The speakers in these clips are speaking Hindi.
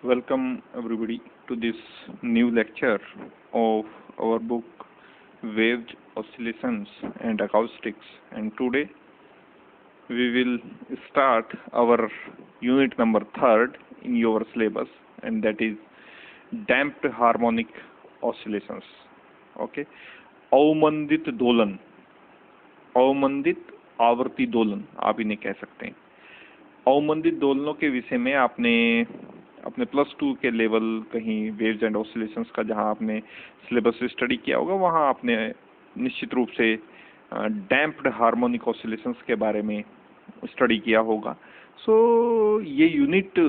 Welcome everybody to this new lecture of our book Waves, Oscillations and Acoustics, and today we will start our unit number 3rd in your syllabus, and that is damped harmonic oscillations. Okay, अवमंदित दोलन, अवमंदित आवर्ती दोलन आप इन्हें कह सकते हैं। अवमंदित दोलनों के विषय में आपने अपने +2 के लेवल कहीं वेव्स एंड ऑसिलेशंस का जहां आपने सिलेबस स्टडी किया होगा वहां आपने निश्चित रूप से डैम्प्ड हार्मोनिक ऑसिलेशंस के बारे में स्टडी किया होगा। सो ये यूनिट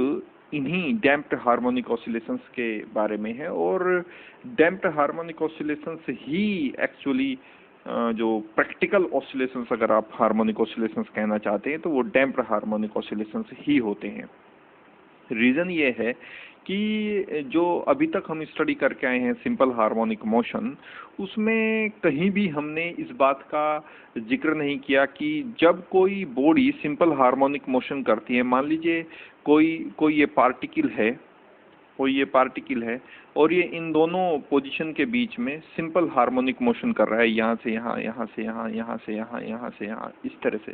इन्हीं डैम्प्ड हार्मोनिक ऑसिलेशंस के बारे में है, और डैम्प्ड हार्मोनिक ऑसिलेशंस ही एक्चुअली जो प्रैक्टिकल ऑसिलेशंस, अगर आप हार्मोनिक ऑसिलेशंस कहना चाहते हैं तो वो डैम्प्ड हार्मोनिक ऑसिलेशंस ही होते हैं। रीज़न ये है कि जो अभी तक हम स्टडी करके आए हैं सिंपल हार्मोनिक मोशन, उसमें कहीं भी हमने इस बात का जिक्र नहीं किया कि जब कोई बॉडी सिंपल हार्मोनिक मोशन करती है, मान लीजिए कोई ये पार्टिकल है और ये इन दोनों पोजीशन के बीच में सिंपल हार्मोनिक मोशन कर रहा है, यहाँ से यहाँ, यहाँ से यहाँ, यहाँ से यहाँ, यहाँ से यहाँ, इस तरह से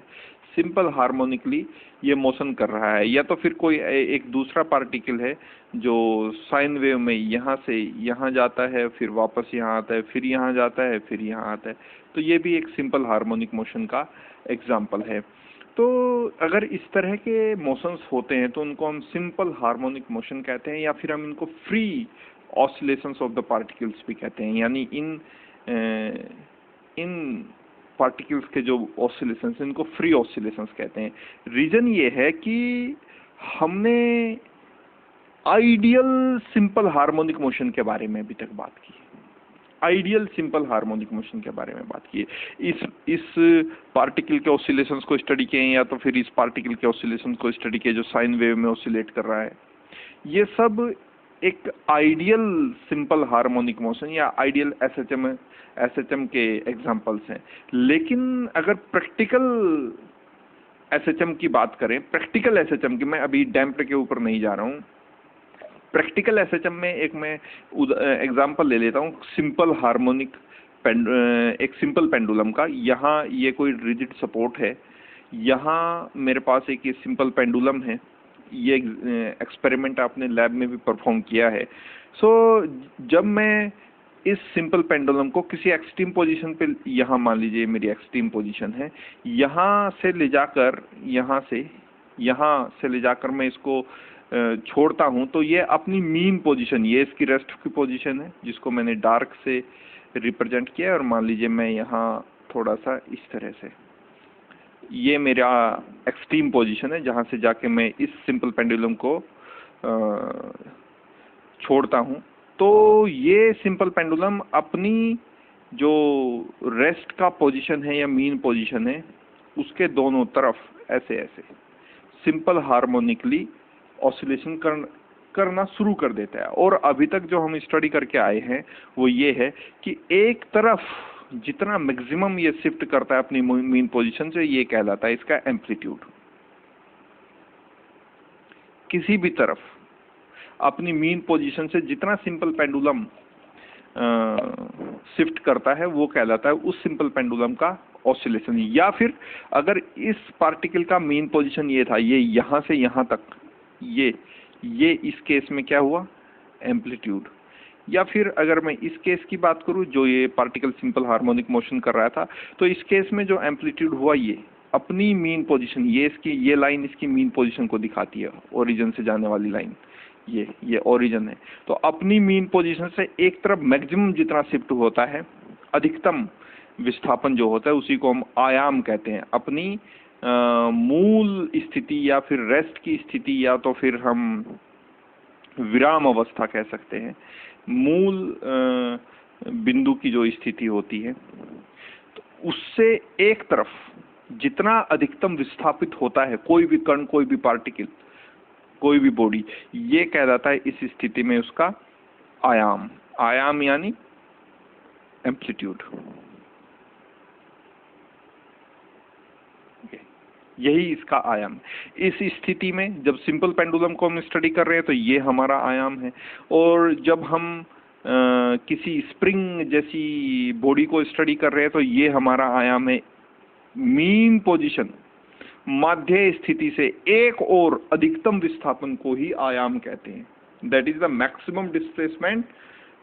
सिंपल हार्मोनिकली ये मोशन कर रहा है। या तो फिर कोई एक दूसरा पार्टिकल है जो साइन वेव में यहाँ से यहाँ जाता है, फिर वापस यहाँ आता है, फिर यहाँ जाता है, फिर यहाँ आता है, तो ये भी एक सिंपल हार्मोनिक मोशन का एग्जाम्पल है। तो अगर इस तरह के मोशंस होते हैं तो उनको हम सिंपल हार्मोनिक मोशन कहते हैं, या फिर हम इनको free oscillations of the particles भी कहते हैं। यानी इन पार्टिकल्स के जो ऑसिलेशंस इनको फ्री ऑसिलेशंस कहते हैं। रीजन ये है कि हमने आइडियल सिंपल हार्मोनिक मोशन के बारे में अभी तक बात की, आइडियल सिंपल हार्मोनिक मोशन के बारे में बात की है। इस पार्टिकल के ऑसिलेशंस को स्टडी किए, या तो फिर इस पार्टिकल के ऑसिलेशंस को स्टडी किए जो साइन वेव में ऑसिलेट कर रहा है। ये सब एक आइडियल सिंपल हार्मोनिक मोशन या आइडियल एसएचएम के एग्जांपल्स हैं। लेकिन अगर प्रैक्टिकल एसएचएम की बात करें, प्रैक्टिकल एसएचएम की, मैं अभी डैम्प्ड के ऊपर नहीं जा रहा हूँ, प्रैक्टिकल एसएचएम में एक मैं एग्जांपल ले लेता हूँ सिंपल हार्मोनिक एक सिंपल पेंडुलम का। यहाँ ये कोई रिजिड सपोर्ट है, यहाँ मेरे पास एक ये सिंपल पेंडुलम है। ये एक्सपेरिमेंट आपने लैब में भी परफॉर्म किया है। सो जब मैं इस सिंपल पेंडुलम को किसी एक्सट्रीम पोजीशन पे, यहाँ मान लीजिए मेरी एक्सट्रीम पोजीशन है, यहाँ से ले जाकर मैं इसको छोड़ता हूँ, तो ये अपनी मीन पोजीशन, ये इसकी रेस्ट की पोजीशन है जिसको मैंने डार्क से रिप्रेजेंट किया है, और मान लीजिए मैं यहाँ थोड़ा सा इस तरह से, ये मेरा एक्सट्रीम पोजीशन है जहाँ से जाके मैं इस सिंपल पेंडुलम को छोड़ता हूँ। तो ये सिंपल पेंडुलम अपनी जो रेस्ट का पोजीशन है या मीन पोजीशन है उसके दोनों तरफ ऐसे ऐसे सिंपल हार्मोनिकली ऑसिलेशन करना शुरू कर देता है। और अभी तक जो हम स्टडी करके आए हैं वो ये है कि एक तरफ जितना मैक्सिमम ये शिफ्ट करता है अपनी मीन पोजीशन से, ये कहलाता है इसका एम्पलीट्यूड। किसी भी तरफ अपनी मीन पोजीशन से जितना सिंपल पेंडुलम शिफ्ट करता है वो कहलाता है उस सिंपल पेंडुलम का ऑसिलेशन। या फिर अगर इस पार्टिकल का मीन पोजीशन ये था, ये यहाँ से यहाँ तक, ये इस केस में क्या हुआ, एम्पलीट्यूड। या फिर अगर मैं इस केस की बात करूं जो ये पार्टिकल सिंपल हार्मोनिक मोशन कर रहा था, तो इस केस में जो एम्पलीट्यूड हुआ ये अपनी मीन पोजीशन, ये लाइन इसकी मीन पोजीशन को दिखाती है, ओरिजिन से जाने वाली लाइन, ये ओरिजिन है। तो अपनी मीन पोजीशन से एक तरफ मैक्सिमम जितना शिफ्ट होता है, अधिकतम विस्थापन जो होता है उसी को हम आयाम कहते हैं। अपनी मूल स्थिति या फिर रेस्ट की स्थिति, या तो फिर हम विराम अवस्था कह सकते हैं, मूल बिंदु की जो स्थिति होती है, तो उससे एक तरफ जितना अधिकतम विस्थापित होता है कोई भी कण, कोई भी पार्टिकल, कोई भी बॉडी, ये कहलाता है इस स्थिति में उसका आयाम यानी एम्पलीट्यूड। यही इसका आयाम है। इस स्थिति में जब सिंपल पेंडुलम को हम स्टडी कर रहे हैं तो ये हमारा आयाम है, और जब हम किसी स्प्रिंग जैसी बॉडी को स्टडी कर रहे हैं तो ये हमारा आयाम है। मीन पोजीशन, मध्य स्थिति से एक और अधिकतम विस्थापन को ही आयाम कहते हैं। That is the maximum displacement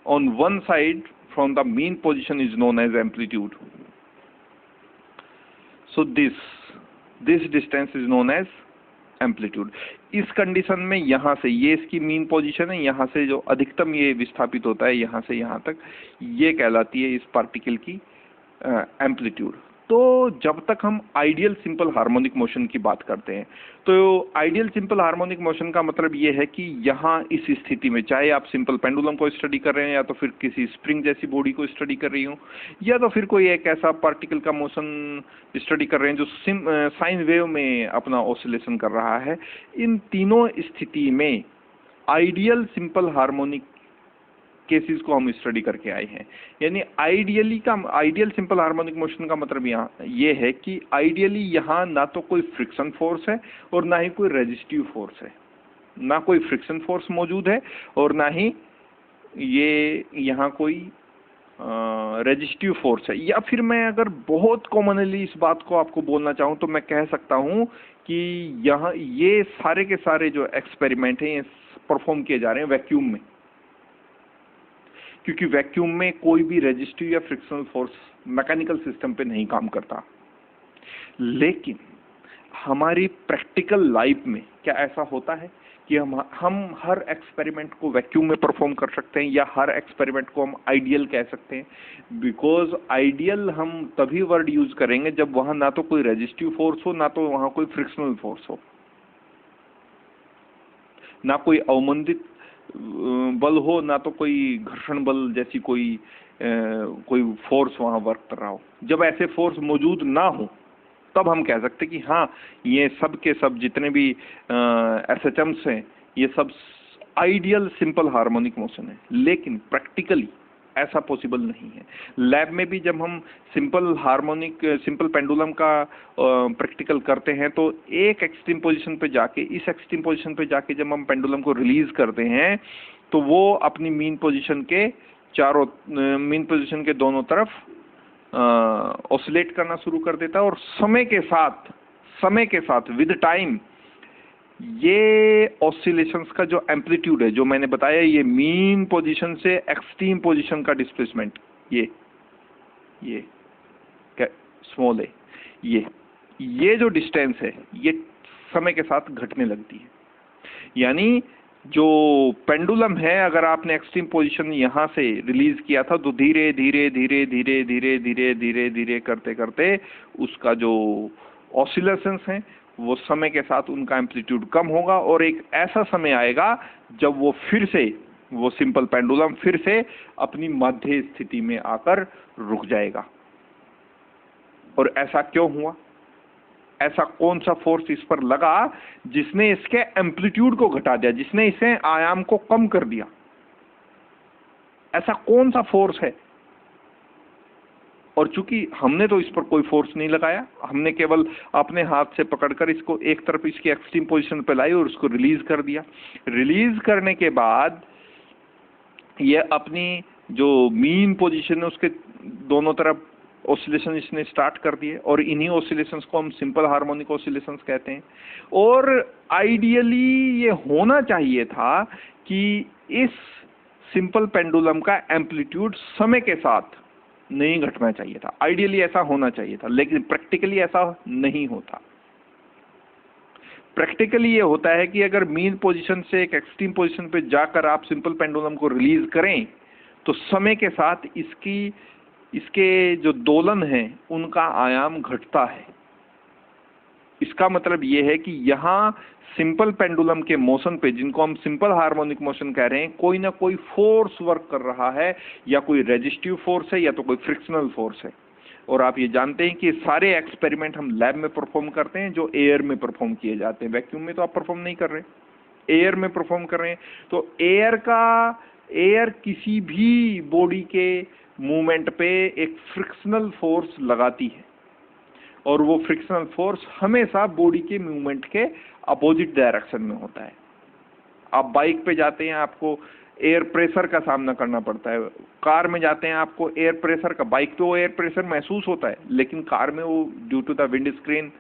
on one side from the mean position is known as amplitude. So this distance is known as amplitude. इस कंडीशन में यहां से ये इसकी मीन पोजीशन है, यहां से जो अधिकतम ये विस्थापित होता है यहां से यहां तक, ये कहलाती है इस पार्टिकल की एम्पलीट्यूड। तो जब तक हम आइडियल सिंपल हार्मोनिक मोशन की बात करते हैं तो आइडियल सिंपल हार्मोनिक मोशन का मतलब ये है कि यहाँ इस स्थिति में, चाहे आप सिंपल पेंडुलम को स्टडी कर रहे हैं या तो फिर किसी स्प्रिंग जैसी बॉडी को स्टडी कर रही हो, या तो फिर कोई एक ऐसा पार्टिकल का मोशन स्टडी कर रहे हैं जो साइन वेव में अपना ऑसिलेशन कर रहा है, इन तीनों स्थिति में आइडियल सिंपल हार्मोनिक केसेस को हम स्टडी करके आए हैं। यानी आइडियल सिंपल हार्मोनिक मोशन का मतलब यहाँ ये है कि आइडियली यहाँ ना तो कोई फ्रिक्शन फोर्स है और ना ही कोई रेजिस्टिव फोर्स है, ना कोई फ्रिक्शन फोर्स मौजूद है और ना ही ये यहाँ कोई रेजिस्टिव फोर्स है। या फिर मैं अगर बहुत कॉमनली इस बात को आपको बोलना चाहूँ तो मैं कह सकता हूँ कि यहाँ ये सारे के सारे जो एक्सपेरिमेंट हैं ये परफॉर्म किए जा रहे हैं वैक्यूम में, क्योंकि वैक्यूम में कोई भी रेजिस्टिव या फ्रिक्शनल फोर्स मैकेनिकल सिस्टम पे नहीं काम करता। लेकिन हमारी प्रैक्टिकल लाइफ में क्या ऐसा होता है कि हम हर एक्सपेरिमेंट को वैक्यूम में परफॉर्म कर सकते हैं, या हर एक्सपेरिमेंट को हम आइडियल कह सकते हैं? बिकॉज आइडियल हम तभी वर्ड यूज करेंगे जब वहां ना तो कोई रेजिस्टिव फोर्स हो, ना तो वहां कोई फ्रिक्शनल फोर्स हो, ना कोई अवमंदित बल हो, ना तो कोई घर्षण बल जैसी कोई फोर्स वहां वर्क कर रहा हो। जब ऐसे फोर्स मौजूद ना हो तब हम कह सकते कि हाँ ये सब के सब जितने भी एसएचएम्स हैं ये सब आइडियल सिंपल हार्मोनिक मोशन है। लेकिन प्रैक्टिकली ऐसा पॉसिबल नहीं है। लैब में भी जब हम सिंपल पेंडुलम का प्रैक्टिकल करते हैं तो एक एक्सट्रीम पोजीशन पे जाके, इस एक्सट्रीम पोजीशन पे जाके जब हम पेंडुलम को रिलीज करते हैं तो वो अपनी मीन पोजीशन के दोनों तरफ ऑसिलेट करना शुरू कर देता है, और समय के साथ विद टाइम ये ऑसिलेशंस का जो एम्पलीट्यूड है, जो मैंने बताया, ये मीन पोजीशन से एक्सट्रीम पोजीशन का डिस्प्लेसमेंट, ये स्मॉल है, ये जो डिस्टेंस है ये समय के साथ घटने लगती है। यानी जो पेंडुलम है, अगर आपने एक्सट्रीम पोजीशन यहाँ से रिलीज किया था तो धीरे धीरे धीरे धीरे धीरे धीरे धीरे धीरे करते करते उसका जो ऑसिलेशंस हैं वो समय के साथ उनका एम्पलीट्यूड कम होगा, और एक ऐसा समय आएगा जब वो सिंपल पेंडुलम फिर से अपनी मध्य स्थिति में आकर रुक जाएगा। और ऐसा क्यों हुआ? ऐसा कौन सा फोर्स इस पर लगा जिसने इसके एम्पलीट्यूड को घटा दिया, जिसने इसे आयाम को कम कर दिया? ऐसा कौन सा फोर्स है? और चूंकि हमने तो इस पर कोई फोर्स नहीं लगाया, हमने केवल अपने हाथ से पकड़कर इसको एक तरफ इसकी एक्सट्रीम पोजीशन पे लाई और उसको रिलीज कर दिया। रिलीज करने के बाद ये अपनी जो मीन पोजीशन है उसके दोनों तरफ ऑसिलेशन इसने स्टार्ट कर दिए, और इन्हीं ऑसिलेशंस को हम सिंपल हार्मोनिक ऑसिलेशंस कहते हैं। और आइडियली ये होना चाहिए था कि इस सिंपल पेंडुलम का एम्पलीट्यूड समय के साथ नहीं घटना चाहिए था, आइडियली ऐसा होना चाहिए था, लेकिन प्रैक्टिकली ऐसा नहीं होता। प्रैक्टिकली ये होता है कि अगर मीन पोजीशन से एक एक्सट्रीम पोजीशन पे जाकर आप सिंपल पेंडुलम को रिलीज करें तो समय के साथ इसके जो दोलन हैं उनका आयाम घटता है। इसका मतलब ये है कि यहाँ सिंपल पेंडुलम के मोशन पे, जिनको हम सिंपल हार्मोनिक मोशन कह रहे हैं, कोई ना कोई फोर्स वर्क कर रहा है, या कोई रेजिस्टिव फोर्स है या तो कोई फ्रिक्शनल फोर्स है। और आप ये जानते हैं कि सारे एक्सपेरिमेंट हम लैब में परफॉर्म करते हैं जो एयर में परफॉर्म किए जाते हैं। वैक्यूम में तो आप परफॉर्म नहीं कर रहे, एयर में परफॉर्म कर रहे हैं। तो एयर किसी भी बॉडी के मूवमेंट पे एक फ्रिक्शनल फोर्स लगाती है, और वो फ्रिक्शनल फोर्स हमेशा बॉडी के मूवमेंट के अपोजिट डायरेक्शन में होता है। आप बाइक पे जाते हैं, आपको एयर प्रेशर का सामना करना पड़ता है। कार में जाते हैं, आपको एयर प्रेशर का, बाइक पे वो एयर प्रेशर महसूस होता है, लेकिन कार में वो due to the windscreen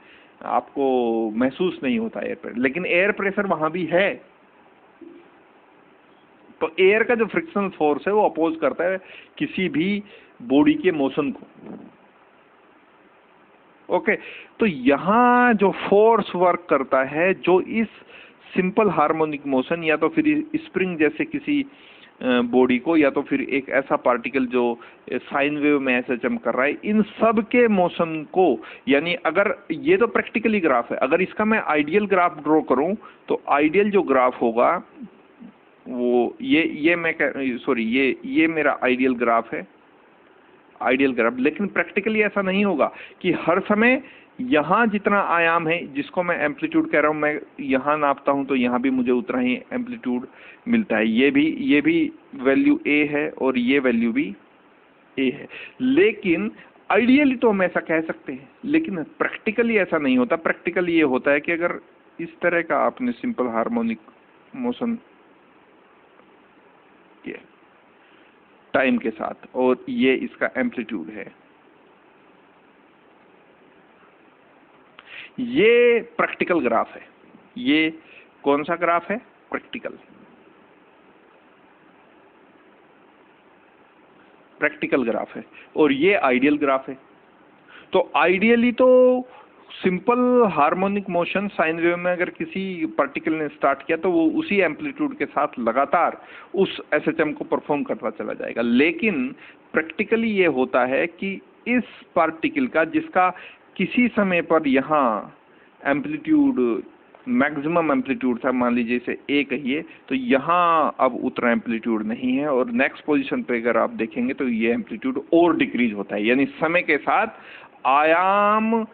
आपको महसूस नहीं होता एयर प्रेशर, लेकिन एयर प्रेशर वहां भी है। तो एयर का जो फ्रिक्शनल फोर्स है वो अपोज करता है किसी भी बॉडी के मोशन को। ओके, तो यहां जो फोर्स वर्क करता है, जो इस सिंपल हार्मोनिक मोशन या तो फिर स्प्रिंग जैसे किसी बॉडी को, या तो फिर एक ऐसा पार्टिकल जो साइन वेव में ऐसे चमक कर रहा है, इन सब के मोशन को, यानी अगर ये तो प्रैक्टिकली ग्राफ है, अगर इसका मैं आइडियल ग्राफ ड्रॉ करूं तो आइडियल जो ग्राफ होगा वो ये मेरा आइडियल ग्राफ है, आइडियल ग्राफ। लेकिन प्रैक्टिकली ऐसा नहीं होगा कि हर समय यहाँ जितना आयाम है, जिसको मैं एम्पलीट्यूड कह रहा हूँ, मैं यहाँ नापता हूँ तो यहाँ भी मुझे उतना ही एम्पलीट्यूड मिलता है। ये भी वैल्यू ए है और ये वैल्यू भी ए है। लेकिन आइडियली तो हम ऐसा कह सकते हैं, लेकिन प्रैक्टिकली ऐसा नहीं होता। प्रैक्टिकली ये होता है कि अगर इस तरह का आपने सिंपल हार्मोनिक मोशन किया टाइम के साथ, और ये इसका एम्पलीट्यूड है, ये प्रैक्टिकल ग्राफ है। ये कौन सा ग्राफ है? प्रैक्टिकल ग्राफ है, और ये आइडियल ग्राफ है। तो आइडियली तो simple harmonic motion sine wave में अगर किसी पार्टिकल ने स्टार्ट किया तो वो उसी एम्पलीट्यूड के साथ लगातार उस एसएचएम को परफॉर्म करता चला जाएगा। लेकिन प्रैक्टिकली ये होता है कि इस पार्टिकल का, जिसका किसी समय पर यहाँ एम्पलीट्यूड मैक्सिमम एम्पलीट्यूड था, मान लीजिए इसे ए कहिए, तो यहाँ अब उतना एम्पलीट्यूड नहीं है, और नेक्स्ट पोजीशन पे अगर आप देखेंगे तो ये एम्पलीट्यूड और डिक्रीज होता है, यानी समय के साथ आयाम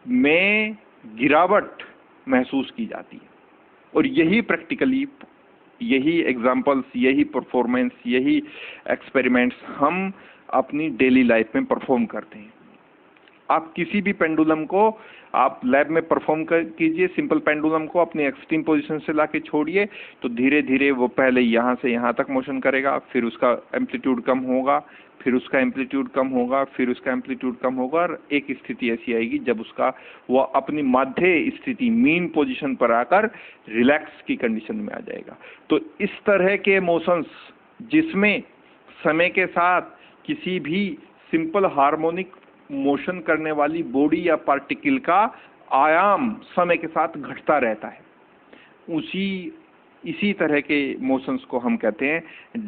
में गिरावट महसूस की जाती है। और यही प्रैक्टिकली, यही एग्जांपल्स, यही परफॉर्मेंस, यही एक्सपेरिमेंट्स हम अपनी डेली लाइफ में परफॉर्म करते हैं। आप किसी भी पेंडुलम को आप लैब में परफॉर्म कीजिए, सिंपल पेंडुलम को अपनी एक्सट्रीम पोजीशन से लाके छोड़िए, तो धीरे धीरे वो पहले यहाँ से यहाँ तक मोशन करेगा, फिर उसका एम्पलीट्यूड कम होगा, फिर उसका एम्पलीट्यूड कम होगा, फिर उसका एम्पलीट्यूड कम होगा, और एक स्थिति ऐसी आएगी जब उसका वो अपनी मध्य स्थिति, मीन पोजीशन पर आकर रिलैक्स की कंडीशन में आ जाएगा। तो इस तरह के मोशंस जिसमें समय के साथ किसी भी सिंपल हार्मोनिक मोशन करने वाली बॉडी या पार्टिकल का आयाम समय के साथ घटता रहता है, इसी तरह के मोशंस को हम कहते हैं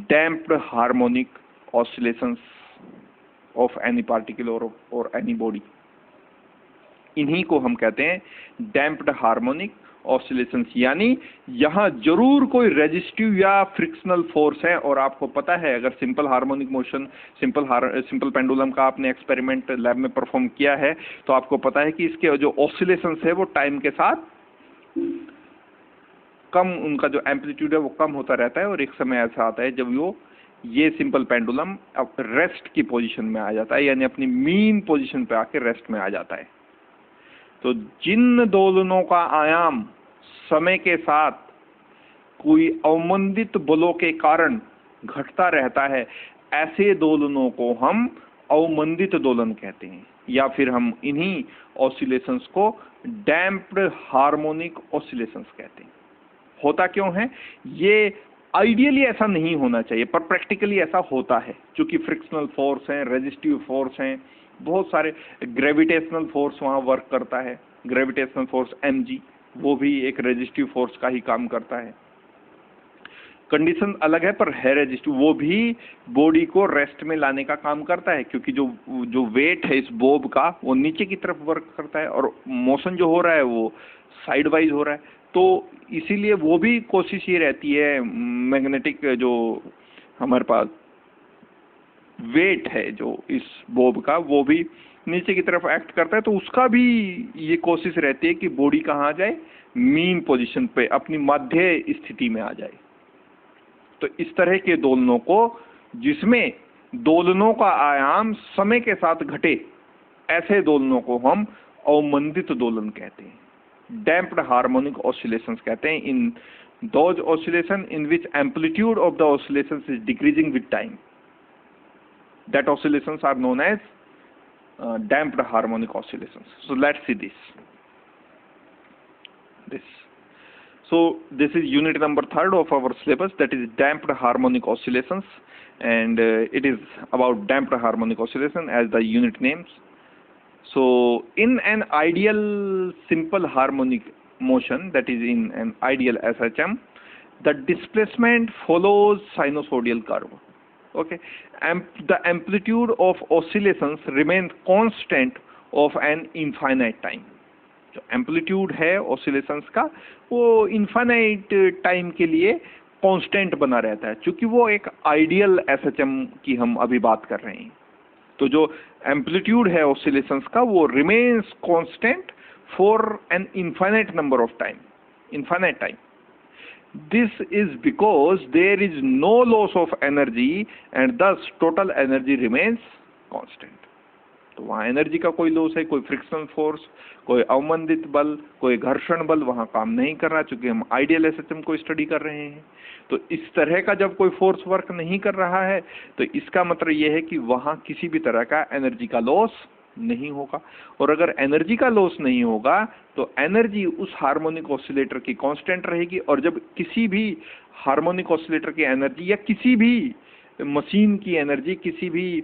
damped harmonic oscillations of any particle और एनी बॉडी। इन्हीं को हम कहते हैं डैम्प्ड हार्मोनिक ऑसिलेशंस। यानी यहाँ जरूर कोई रेजिस्टिव या फ्रिक्शनल फोर्स है, और आपको पता है अगर simple harmonic motion, simple pendulum का आपने एक्सपेरिमेंट लैब में परफॉर्म किया है, तो आपको पता है कि इसके जो ऑसिलेशंस है वो टाइम के साथ कम, उनका जो एम्पलीट्यूड है वो कम होता रहता है, और एक समय ऐसा आता है जब ये सिंपल पेंडुलम अब रेस्ट की पोजीशन में आ जाता है, यानी अपनी मीन पोजीशन पे आके रेस्ट में आ जाता है। तो जिन दोलनों का आयाम समय के साथ कोई अवमंदित बलों के कारण घटता रहता है, ऐसे दोलनों को हम अवमंदित दोलन कहते हैं, या फिर हम इन्हीं ऑसिलेशंस को डैम्प्ड हार्मोनिक ऑसिलेशंस कहते हैं। होता क्यों है? ये आइडियली ऐसा नहीं होना चाहिए, पर प्रैक्टिकली ऐसा होता है, क्योंकि फ्रिक्शनल फोर्स हैं, रेजिस्टिव फोर्स हैं, बहुत सारे, ग्रेविटेशनल फोर्स वहाँ वर्क करता है, ग्रेविटेशनल फोर्स mg, वो भी एक रेजिस्टिव फोर्स का ही काम करता है। कंडीशन अलग है पर है रेजिस्टिव, वो भी बॉडी को रेस्ट में लाने का काम करता है, क्योंकि जो वेट है इस बोब का वो नीचे की तरफ वर्क करता है, और मोशन जो हो रहा है वो साइड वाइज हो रहा है। तो इसीलिए वो भी कोशिश ये रहती है, मैग्नेटिक जो हमारे पास वेट है जो इस बोब का, वो भी नीचे की तरफ एक्ट करता है, तो उसका भी ये कोशिश रहती है कि बॉडी कहाँ आ जाए, मीन पोजीशन पे, अपनी मध्य स्थिति में आ जाए। तो इस तरह के दोलनों को, जिसमें दोलनों का आयाम समय के साथ घटे, ऐसे दोलनों को हम अवमंदित दोलन कहते हैं, डैम्प्ड हार्मोनिक ऑसिलेशंस कहते हैं। In those oscillation in which amplitude of the oscillations is decreasing with time, that oscillations are known as damped harmonic oscillations. So let's see this. So this is unit number 3 of our syllabus, that is damped harmonic oscillations, and it is about damped harmonic oscillation as the unit names. So in an ideal simple harmonic motion, that is in an ideal SHM, the displacement follows sinusoidal curve. Okay, the amplitude of oscillations remains constant of an infinite time. जो एम्पलीट्यूड है ऑसिलेशंस का वो इनफाइनाइट टाइम के लिए कांस्टेंट बना रहता है, क्योंकि वो एक आइडियल एसएचएम की हम अभी बात कर रहे हैं। तो जो एम्पलीट्यूड है ऑसिलेशंस का वो remains constant for an infinite number of time, infinite time. This is because there is no loss of energy and thus total energy remains constant. तो वहाँ एनर्जी का कोई लॉस है, कोई फ्रिक्शनल फोर्स, कोई अवमंदित बल, कोई घर्षण बल वहाँ काम नहीं कर रहा, चूंकि हम आइडियल एसएचएम को स्टडी कर रहे हैं। तो इस तरह का जब कोई फोर्स वर्क नहीं कर रहा है तो इसका मतलब यह है कि वहाँ किसी भी तरह का एनर्जी का लॉस नहीं होगा, और अगर एनर्जी का लॉस नहीं होगा तो एनर्जी उस हार्मोनिक ऑसिलेटर की कांस्टेंट रहेगी। और जब किसी भी हार्मोनिक ऑसिलेटर की एनर्जी या किसी भी मशीन की एनर्जी, किसी भी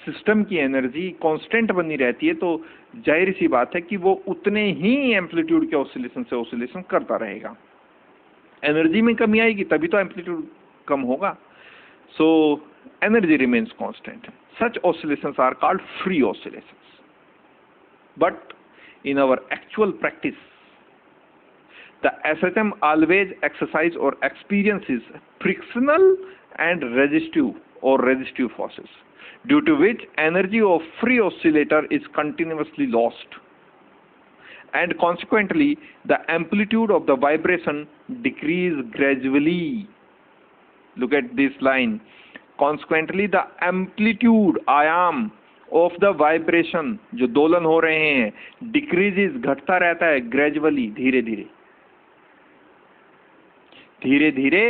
सिस्टम की एनर्जी कांस्टेंट बनी रहती है तो जाहिर सी बात है कि वो उतने ही एम्पलीट्यूड के ऑसिलेशन से ऑसिलेशन करता रहेगा। एनर्जी में कमी आएगी तभी तो एम्पलीट्यूड कम होगा। So energy remains constant. Such oscillations are called free oscillations, but in our actual practice the SHM always exercise or experiences frictional and resistive forces, due to which energy of free oscillator is continuously lost and consequently the amplitude of the vibration decrease gradually. Look at this line, consequently the amplitude आयाम ऑफ द वाइब्रेशन, जो दोलन हो रहे हैं, डिक्रीजेस घटता रहता है ग्रेजुअली, धीरे धीरे धीरे धीरे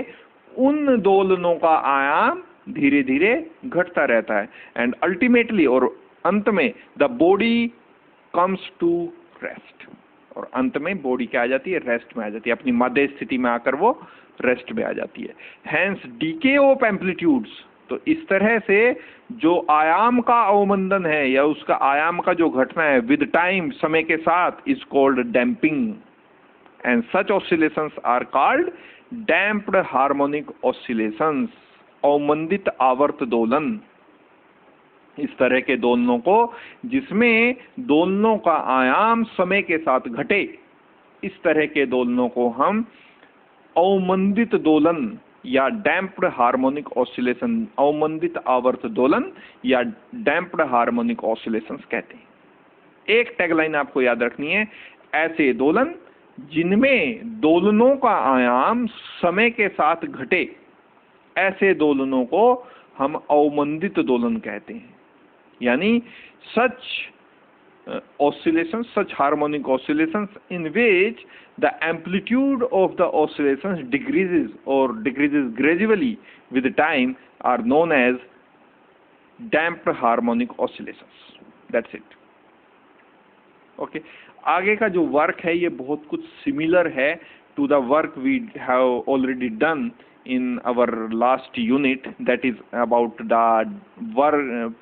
उन दोलनों का आयाम धीरे धीरे घटता रहता है। एंड अल्टीमेटली, और अंत में, the body comes to rest, और अंत में बॉडी क्या आ जाती है, रेस्ट में आ जाती है, अपनी मध्य स्थिति में आकर वो रेस्ट में आ जाती है। हैंस डीके ऑफ एम्पलीट्यूड्स, तो इस तरह से जो आयाम का अवमंदन है या उसका आयाम का जो घटना है विद टाइम, समय के साथ, is called damping, and such oscillations are called damped harmonic oscillations, अवमंदित आवर्त दोलन। इस तरह के दोलनों को, जिसमें दोलनों का आयाम समय के साथ घटे, इस तरह के दोलनों को हम अवमंदित दोलन या डैम्प्ड हार्मोनिक ऑसिलेशन, अवमंदित आवर्त दोलन या डैम्प्ड हार्मोनिक ऑसिलेशंस कहते हैं। एक टैगलाइन आपको याद रखनी है, ऐसे दोलन जिनमें दोलनों का आयाम समय के साथ घटे, ऐसे दोलनों को हम अवमंदित दोलन कहते हैं। यानी सच oscillations, such harmonic oscillations in which the amplitude of the oscillations decreases gradually with time are known as damped harmonic oscillations. That's it. Okay. आगे का जो वर्क है ये बहुत कुछ सिमिलर है to the work we have already done in our last unit, that is about the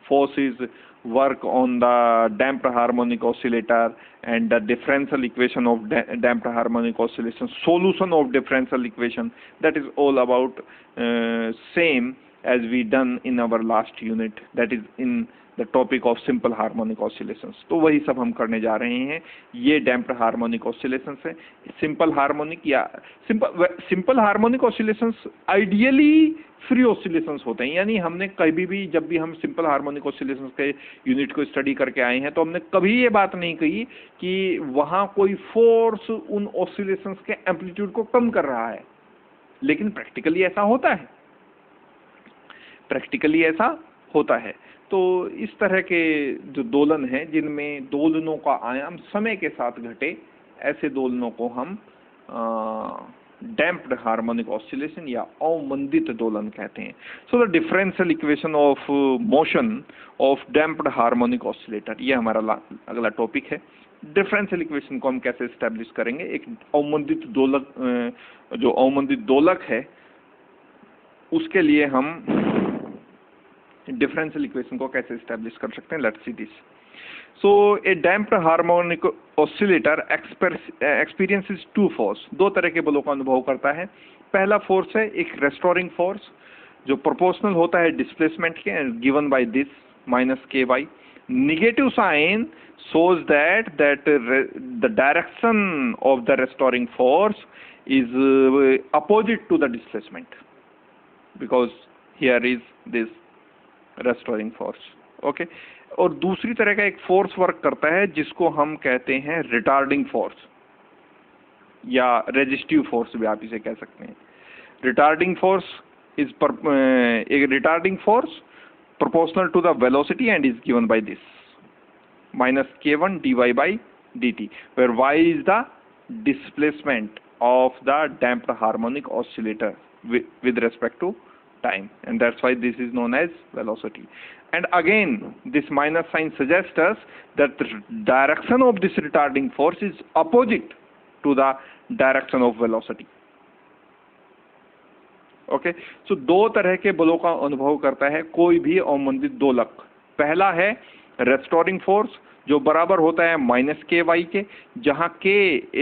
forces work on the damped harmonic oscillator and the differential equation of damped harmonic oscillation, solution of differential equation. That is all about same as we done in our last unit, that is in the topic of simple harmonic oscillations. तो वही सब हम करने जा रहे हैं। ये damped harmonic oscillations है। simple harmonic या simple harmonic oscillations ideally free oscillations होते हैं। यानी हमने कभी भी, जब भी हम सिंपल हार्मोनिक ऑसिलेशंस के यूनिट को स्टडी करके आए हैं, तो हमने कभी ये बात नहीं कही कि वहाँ कोई फोर्स उन ऑसिलेशंस के एम्पलीट्यूड को कम कर रहा है, लेकिन प्रैक्टिकली ऐसा होता है, प्रैक्टिकली ऐसा होता है। तो इस तरह के जो दोलन हैं जिनमें दोलनों का आयाम समय के साथ घटे, ऐसे दोलनों को हम डैम्प्ड हार्मोनिक ऑसिलेशन या अवमंदित दोलन कहते हैं। So the differential equation of motion of damped harmonic oscillator, ये हमारा अगला टॉपिक है। डिफरेंशियल इक्वेशन को हम कैसे एस्टेब्लिश करेंगे, एक अवमंदित दोलक, जो अवमंदित दोलक है उसके लिए हम डिफरेंशियल इक्वेशन को कैसे एस्टेब्लिश कर सकते हैं। Let's see this. So a damped harmonic oscillator experiences two force, दो तरह के बलों का अनुभव करता है। पहला फोर्स है एक रेस्टोरिंग फोर्स जो प्रोपोर्शनल होता है डिस्प्लेसमेंट के, and given by this minus K Y. Negative sign shows that the direction of the restoring force is opposite to the displacement, because here is this restoring force. Okay, और दूसरी तरह का एक फोर्स वर्क करता है जिसको हम कहते हैं रिटार्डिंग फोर्स या रेजिस्टिव फोर्स भी आप इसे कह सकते हैं। रिटार्डिंग फोर्स इज एक retarding force proportional to the velocity and is given by this minus k1 dy by dt, where y is the displacement of the damped harmonic oscillator with respect to time, and that's why this is known as velocity. And again this minus sign suggests us that the direction of this retarding force is opposite to the direction of velocity. Okay, so दो तरह के बलों का अनुभव करता है कोई भी अवमंदित दोलक। पहला है रेस्टोरिंग फोर्स जो बराबर होता है माइनस के वाई के, जहां के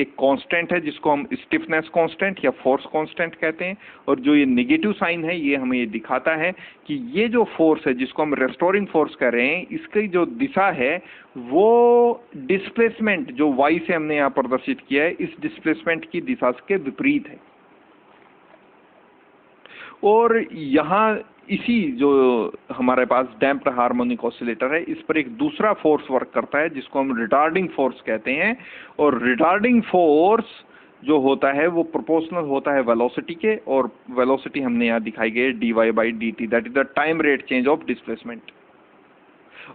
एक कांस्टेंट है जिसको हम स्टिफनेस कांस्टेंट या फोर्स कांस्टेंट कहते हैं, और जो ये नेगेटिव साइन है ये हमें ये दिखाता है कि ये जो फोर्स है जिसको हम रेस्टोरिंग फोर्स कह रहे हैं इसकी जो दिशा है वो डिस्प्लेसमेंट जो वाई से हमने यहाँ प्रदर्शित किया है इस डिस्प्लेसमेंट की दिशा के विपरीत है। और यहाँ इसी जो हमारे पास डैम्प्ड हार्मोनिक ऑसिलेटर है इस पर एक दूसरा फोर्स वर्क करता है जिसको हम रिटार्डिंग फोर्स कहते हैं, और रिटार्डिंग फोर्स जो होता है वो प्रोपोर्शनल होता है वेलोसिटी के, और वेलोसिटी हमने यहाँ दिखाई गई dy by dt, that is the time rate change of displacement.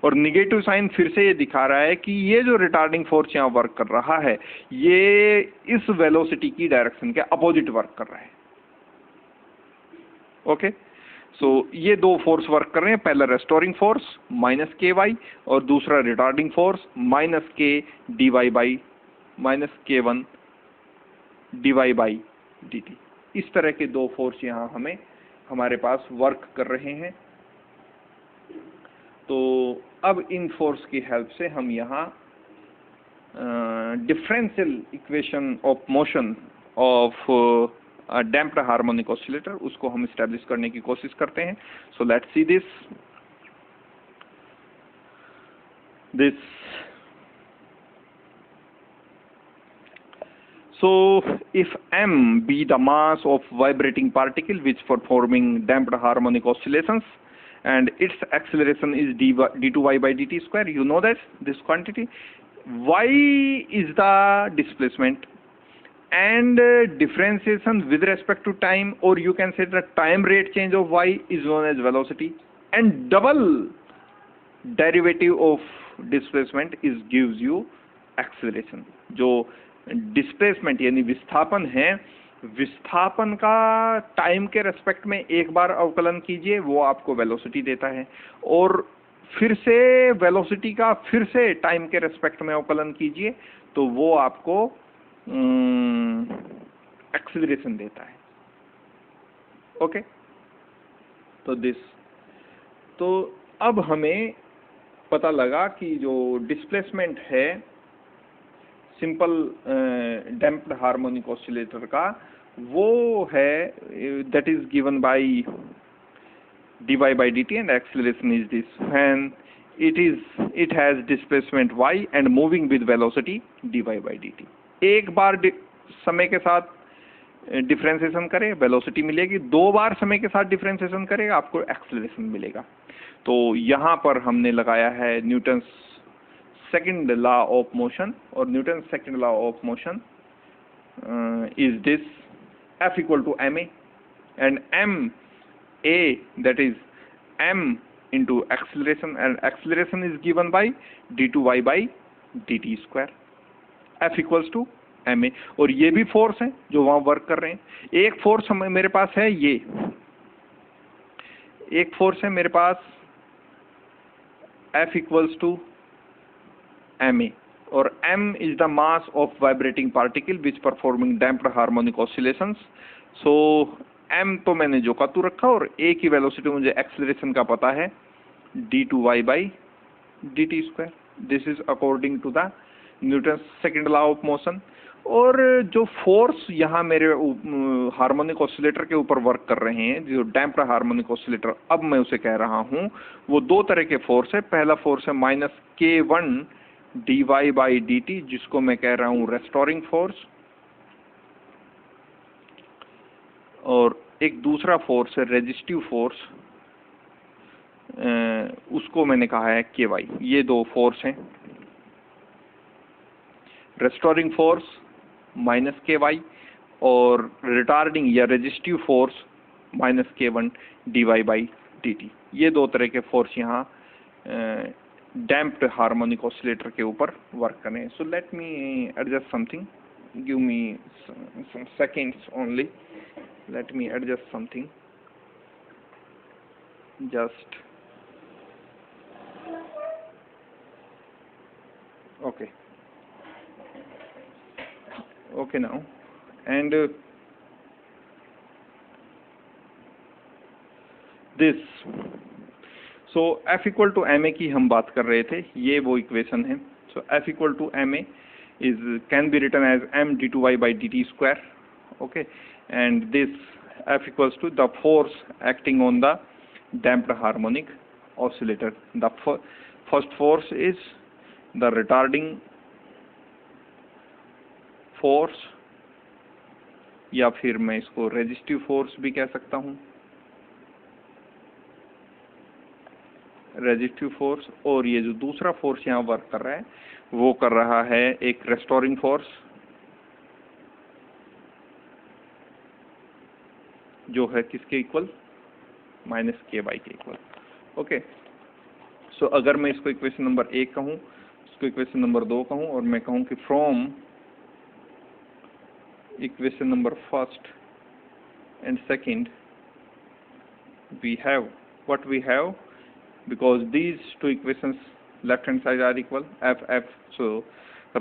और निगेटिव साइन फिर से ये दिखा रहा है कि ये जो रिटार्डिंग फोर्स यहाँ वर्क कर रहा है ये इस वेलोसिटी की डायरेक्शन के अपोजिट वर्क कर रहा है। ओके, सो ये दो फोर्स वर्क कर रहे हैं, पहला restoring force minus K Y और दूसरा retarding force minus K D Y by minus K one D Y by D T. इस तरह के दो फोर्स यहाँ हमारे पास वर्क कर रहे हैं। तो अब इन फोर्स की हेल्प से हम यहाँ differential equation of motion of damped harmonic oscillator उसको हम एस्टेब्लिश करने की कोशिश करते हैं। So let's see this. So if m be the mass of vibrating particle which performing damped harmonic oscillations and its acceleration is d2y by dt square, you know that this quantity, y is the displacement and differentiation with respect to time, or you can say the time rate change of y is known as velocity, and double derivative of displacement is gives you acceleration। जो डिस्प्लेसमेंट यानी विस्थापन है, विस्थापन का टाइम के रेस्पेक्ट में एक बार अवकलन कीजिए वो आपको वेलोसिटी देता है, और फिर से वेलोसिटी का फिर से टाइम के रेस्पेक्ट में अवकलन कीजिए तो वो आपको एक्सीलरेशन देता है। ओके, तो अब हमें पता लगा कि जो डिस्प्लेसमेंट है सिंपल डैम्प्ड हार्मोनिक ऑसिलेटर का वो है that is given bye dy by dt and acceleration is this when it has displacement y and moving with velocity dy by dt। एक बार समय के साथ डिफरेंशिएशन करें वेलोसिटी मिलेगी, दो बार समय के साथ डिफरेंशिएशन करेगा आपको एक्सेलरेशन मिलेगा। तो यहाँ पर हमने लगाया है Newton second law of motion, और Newton second law of motion is this F = ma and ma, that is m into acceleration, and acceleration is given by d2y by dt square. F equals to ma. और ये भी फोर्स है जो वहां वर्क कर रहे हैं. एक फोर्स मेरे पास है, ये एक फोर्स है मेरे पास F equals to ma, और m is the mass of vibrating particle which performing damped harmonic oscillations. So m तो मैंने जो का तू रखा, और a की वेलोसिटी मुझे एक्सेलरेशन का पता है d2y by dt square. This is according to the Newton second law of motion. और जो फोर्स यहाँ मेरे हार्मोनिक ऑसिलेटर के ऊपर वर्क कर रहे हैं, जो डैम्प्ड हार्मोनिक ऑसिलेटर, अब मैं उसे कह रहा हूँ, वो दो तरह के फोर्स है. पहला फोर्स है -k1 dy बाई dt, जिसको मैं कह रहा हूँ रेस्टोरिंग फोर्स, और एक दूसरा फोर्स है रेजिस्टिव फोर्स, उसको मैंने कहा है ky. ये दो फोर्स हैं, रेस्टोरिंग फोर्स -ky और रिटार्डिंग या resistive force -k1 dy by dt. ये दो तरह के फोर्स यहाँ डैम्प्ड हार्मोनिक ऑसिलेटर के ऊपर वर्क करें. So let me adjust something, give me some seconds only. Let me adjust something. Just okay. Okay now, and this, so F equal to ma की हम बात कर रहे थे, ये वो इक्वेशन है. So F equal to ma is can be written as m d2y by dt square. Okay, and this F equals to the force acting on the damped harmonic oscillator. The first force is the retarding force, या फिर मैं इसको रेजिस्टिव फोर्स भी कह सकता हूँ, रेजिस्टिव फोर्स. और ये जो दूसरा फोर्स यहाँ वर्क कर रहा है, वो कर रहा है एक रेस्टोरिंग फोर्स, जो है किसके इक्वल, -ky के इक्वल. ओके, सो अगर मैं इसको इक्वेशन नंबर 1 कहूँ, इसको इक्वेशन नंबर 2 कहूँ, और मैं कहूँ कि from equation number first and second we have what we have, because these two equations left hand side are equal, f, so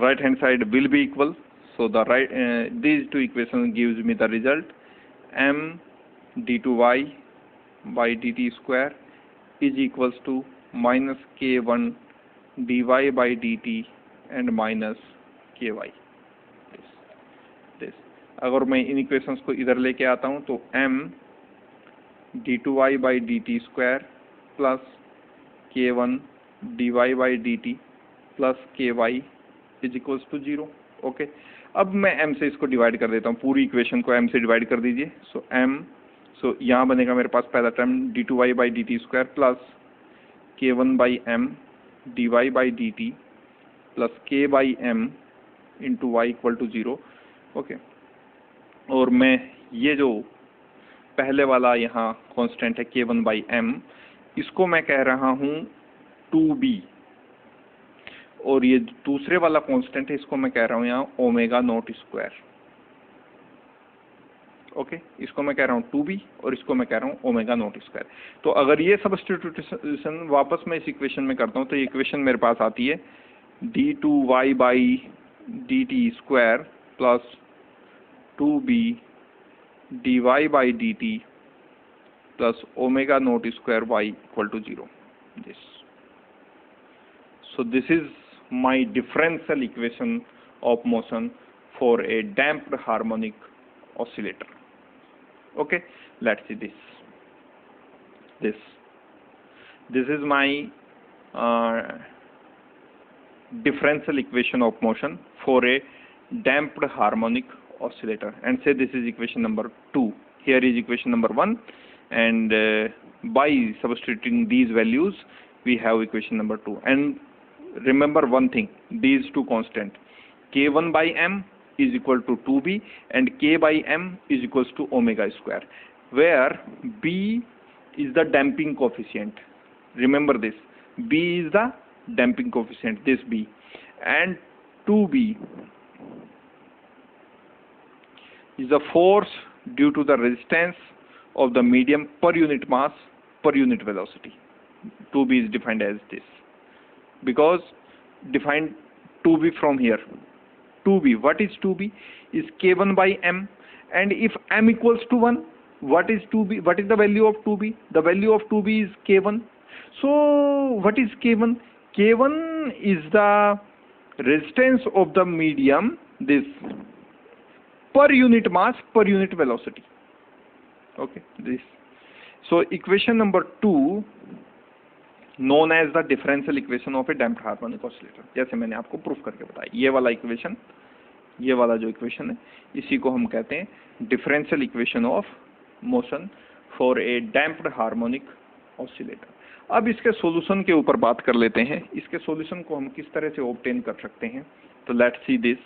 right hand side will be equal. So the right these two equations gives me the result m d2y by dt square is equals to -k1 dy by dt and -ky. अगर मैं इन इक्वेशंस को इधर लेके आता हूँ तो m d2y by dt square plus k1 dy by dt प्लस ky is equals to 0. Okay, अब मैं m से इसको डिवाइड कर देता हूँ, पूरी इक्वेशन को m से डिवाइड कर दीजिए. सो सो यहाँ बनेगा मेरे पास पहला term d2y by dt square plus k1 by m dy by dt plus k by m into y equal to 0. Okay, और मैं ये जो पहले वाला यहाँ कांस्टेंट है k1 by m, इसको मैं कह रहा हूँ 2b, और ये दूसरे वाला कांस्टेंट है, इसको मैं कह रहा हूँ यहाँ ओमेगा नॉट स्क्वायर. ओके, इसको मैं कह रहा हूँ 2b और इसको मैं कह रहा हूँ ओमेगा नॉट स्क्वायर. तो अगर ये सब्स्टिट्यूशन वापस मैं इस इक्वेशन में करता हूँ तो ये इक्वेशन मेरे पास आती है d2y by dt square plus 2b dy by dt plus omega naught square y equal to 0. This. So this is my differential equation of motion for a damped harmonic oscillator. Okay, let's see this. This is my differential equation of motion for a damped harmonic oscillator, and say this is equation number 2. Here is equation number 1, and by substituting these values we have equation number 2. And remember one thing, these two constant k1 by m is equal to 2b and k by m is equals to omega square, where b is the damping coefficient. Remember this. B is the damping coefficient, this B, and 2B is the force due to the resistance of the medium per unit mass per unit velocity. 2B is defined as this, because defined 2B from here. 2B, what is 2B? Is K1 by M, and if M equals to 1, what is 2B? What is the value of 2B? The value of 2B is K1. So what is K1? K1 is the resistance of the medium, this, per unit mass per unit velocity. Okay, this. So equation number 2 known as the differential equation of a damped harmonic oscillator, जैसे मैंने आपको प्रूफ करके बताया, ये वाला इक्वेशन, ये वाला जो इक्वेशन है, इसी को हम कहते हैं differential equation of motion for a damped harmonic oscillator. अब इसके सॉल्यूशन के ऊपर बात कर लेते हैं, इसके सॉल्यूशन को हम किस तरह से ऑब्टेन कर सकते हैं। तो let's see this.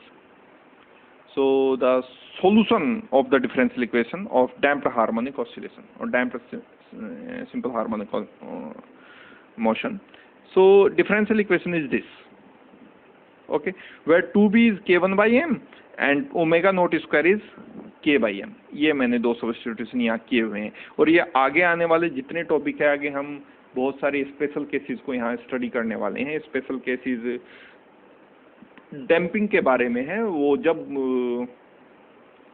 So the solution of the differential equation of damped harmonic oscillation और damped simple harmonic motion. So differential equation is this, okay, where 2B is K1 by M and omega naught square is K by M. ये मैंने दो सब्स्टिट्यूशन यहाँ किए हुए हैं, और ये आगे आने वाले जितने टॉपिक है, आगे हम बहुत सारे स्पेशल केसेस को यहाँ स्टडी करने वाले हैं। स्पेशल केसेस डैम्पिंग के बारे में है, वो जब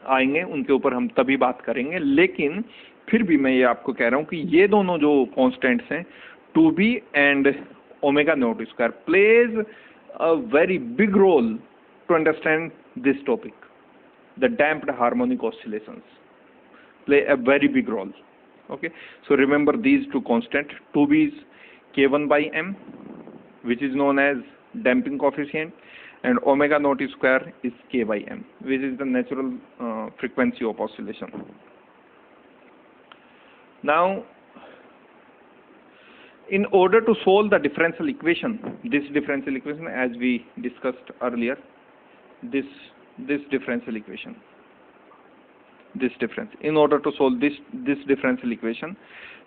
आएंगे उनके ऊपर हम तभी बात करेंगे, लेकिन फिर भी मैं ये आपको कह रहा हूँ कि ये दोनों जो कॉन्स्टेंट्स हैं 2B and omega naught square plays a very big role to understand this topic. The damped harmonic oscillations play a very big role. Okay, so remember these two constants. 2B is K1 by M, which is known as damping coefficient, and omega naught square is K by M, which is the natural frequency of oscillation. Now, in order to solve the differential equation, this differential equation, as we discussed earlier, this differential equation, this difference, in order to solve this differential equation,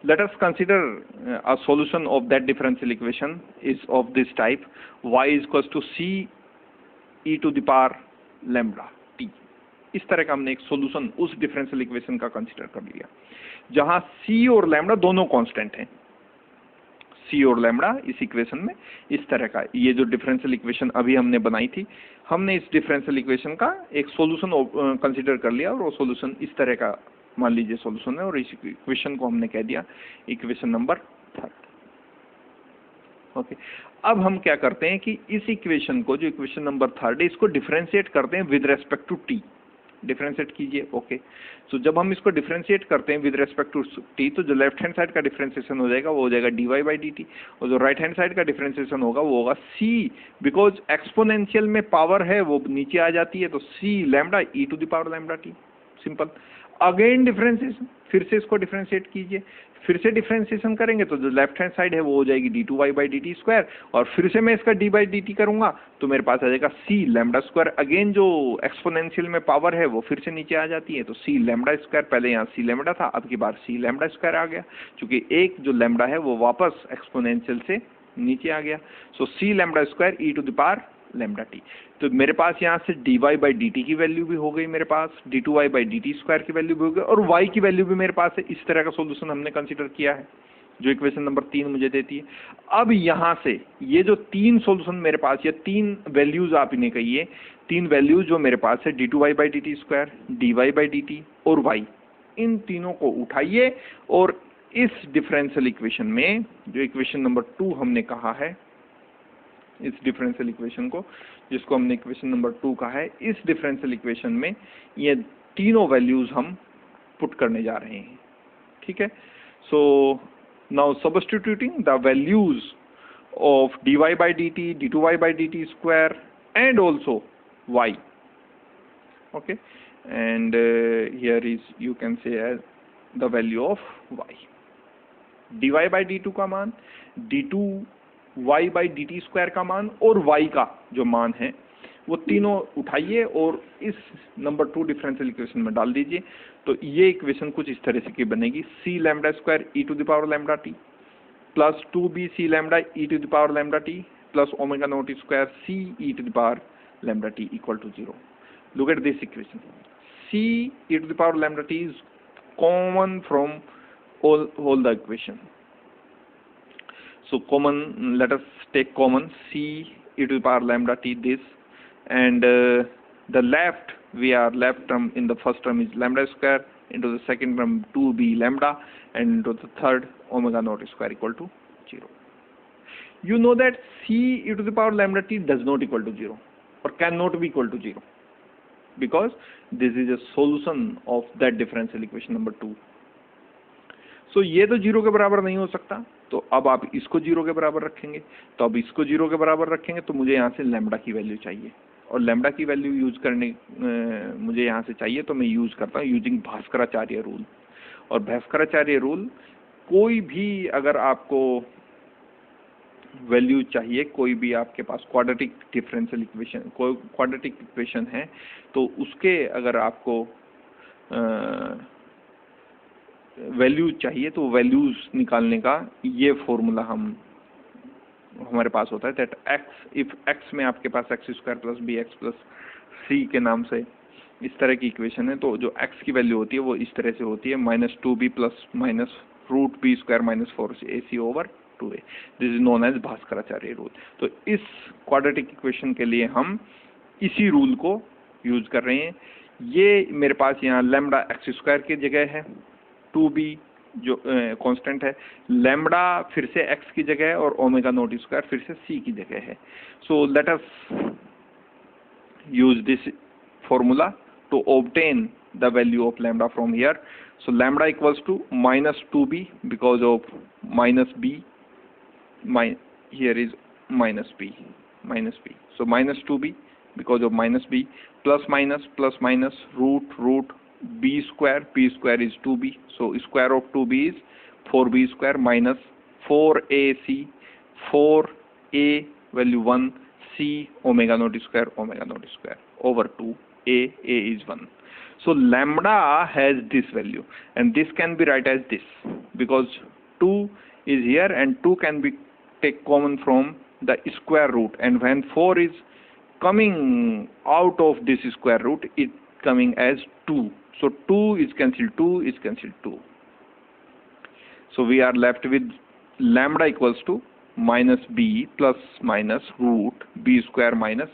let us consider a solution of that differential equation is of this type: y is equals to c e to the power lambda t। इस तरह का हमने एक सॉल्यूशन उस डिफरेंशियल इक्वेशन का कंसीडर कर लिया, जहां c और लैम्डा दोनों कांस्टेंट हैं। सी और लैम्डा इस इक्वेशन में इस तरह का, ये जो डिफरेंशियल इक्वेशन अभी हमने बनाई थी, हमने इस डिफरेंशियल इक्वेशन का एक सॉल्यूशन कंसीडर कर लिया, और वो सॉल्यूशन इस तरह का मान लीजिए सॉल्यूशन है, और इस इक्वेशन को हमने कह दिया इक्वेशन नंबर 3। ओके, अब हम क्या करते हैं कि इस इक्वेशन को, जो इक्वेशन नंबर 3 है, इसको डिफरेंशिएट करते हैं with respect to T. Differentiate कीजिए। ओके, सो जब हम इसको डिफरेंशिएट करते हैं विद रेस्पेक्ट टू टी, तो जो लेफ्ट हैंड साइड का डिफरेंशिएशन हो जाएगा वो हो जाएगा D Y by D T, और जो राइट हैंड साइड का डिफरेंशिएशन होगा वो होगा सी, बिकॉज एक्सपोनेंशियल में पावर है वो नीचे आ जाती है, तो C lambda E to the power lambda T. Simple. Again differentiation, फिर से इसको डिफरेंशिएट कीजिए, फिर से डिफरेंशिएशन करेंगे तो जो लेफ्ट हैंड साइड है वो हो जाएगी D two Y by D T square, और फिर से मैं इसका डी बाई डी टी करूंगा तो मेरे पास आ जाएगा सी लैम्डा स्क्वायर। अगेन जो एक्सपोनेंशियल में पावर है वो फिर से नीचे आ जाती है, तो सी लैम्डा स्क्वायर, पहले यहाँ सी लैम्डा था, अब की बार सी लैम्डा स्क्वायर आ गया, क्योंकि एक जो लैम्डा है वो वापस एक्सपोनेंशियल से नीचे आ गया। So C lambda square E to the power lambda T. तो मेरे पास यहाँ से D Y by D T की वैल्यू भी हो गई, मेरे पास D two Y by D T square की वैल्यू भी हो गई, और वाई की वैल्यू भी मेरे पास है। इस तरह का सॉल्यूशन हमने कंसीडर किया है, जो इक्वेशन नंबर 3 मुझे देती है। अब यहाँ से ये जो 3 सॉल्यूशन मेरे पास, ये 3 वैल्यूज आप इन्हें कहिए, 3 वैल्यूज जो मेरे पास है, D two Y by D T square, D Y by D T और वाई, इन तीनों को उठाइए और इस डिफरेंशियल इक्वेशन में, जो इक्वेशन नंबर 2 हमने कहा है, इस डिफरेंशियल इक्वेशन को, जिसको हमने इक्वेशन नंबर 2 कहा है, इस डिफरेंशियल इक्वेशन में ये तीनों वैल्यूज हम पुट करने जा रहे हैं। ठीक है, सो now substituting the values of dy by dt, d2y by dt square and also y. Okay, and here is, you can say as the value of y. dy by dt का मान, d2y by dt square का मान और y का जो मान है वो तीनों उठाइए और इस नंबर 2 डिफरेंशियल इक्वेशन में डाल दीजिए। तो ये इक्वेशन कुछ इस तरह से की बनेगी, C lambda square E to the power lambda T plus 2b c lambda e to the power lambda t plus omega naught square c e to the power lambda t equal to 0. Look at this equation. C e to the power lambda t is common from all the equation. So common, let us take common c e to the power lambda t this, and the left, we are left term in the first term is lambda square, into the second term 2b lambda, and into the third omega naught square equal to 0. You know that c e to the power lambda t does not equal to 0 or cannot be equal to 0 because this is a solution of that differential equation number 2. So ये तो 0 के बराबर नहीं हो सकता, तो अब आप इसको 0 के बराबर रखेंगे, तो अब इसको 0 के बराबर रखेंगे तो मुझे यहाँ से लैम्बडा की वैल्यू चाहिए, और लैम्बडा की वैल्यू यूज करने मुझे यहाँ से चाहिए, तो मैं यूज करता हूँ यूजिंग भास्कराचार्य रूल. और भास्कराचार्य रूल, कोई भी अगर आपको वैल्यू चाहिए, कोई भी आपके पास क्वाड्रेटिक डिफरेंशियल इक्वेशन, कोई क्वाड्रेटिक इक्वेशन है, तो उसके अगर आपको वैल्यू चाहिए तो वैल्यूज निकालने का ये फॉर्मूला हमारे पास होता है, दैट x, इफ x में आपके पास x square plus B X plus C के नाम से इस तरह की इक्वेशन है, तो जो x की वैल्यू होती है वो इस तरह से होती है -2b plus minus root B square minus 4ac over 2a. This is known as Bhaskaracharya rule. तो इस क्वाड्रेटिक इक्वेशन के लिए हम इसी रूल को यूज कर रहे हैं. ये मेरे पास यहाँ लैम्बडा एक्स स्क्वायर की जगह है, 2b जो कांस्टेंट है, लैम्बडा फिर से x की जगह है, और ओमेगा नॉट स्क्वायर फिर से c की जगह है. So let us use this formula to obtain the value of lambda from here. So lambda equals to -2b because of -b, here is -b. So -2b because of -b, plus minus root b square is 2b, so square of 2b is 4b square minus 4ac, 4a value 1, c omega naught square over 2, a is 1. So lambda has this value, and this can be write as this because 2 is here and 2 can be take common from the square root, and when 4 is coming out of this square root, it coming as 2. So 2 is cancelled, 2 is cancelled, 2. So we are left with lambda equals to -b plus minus root b square minus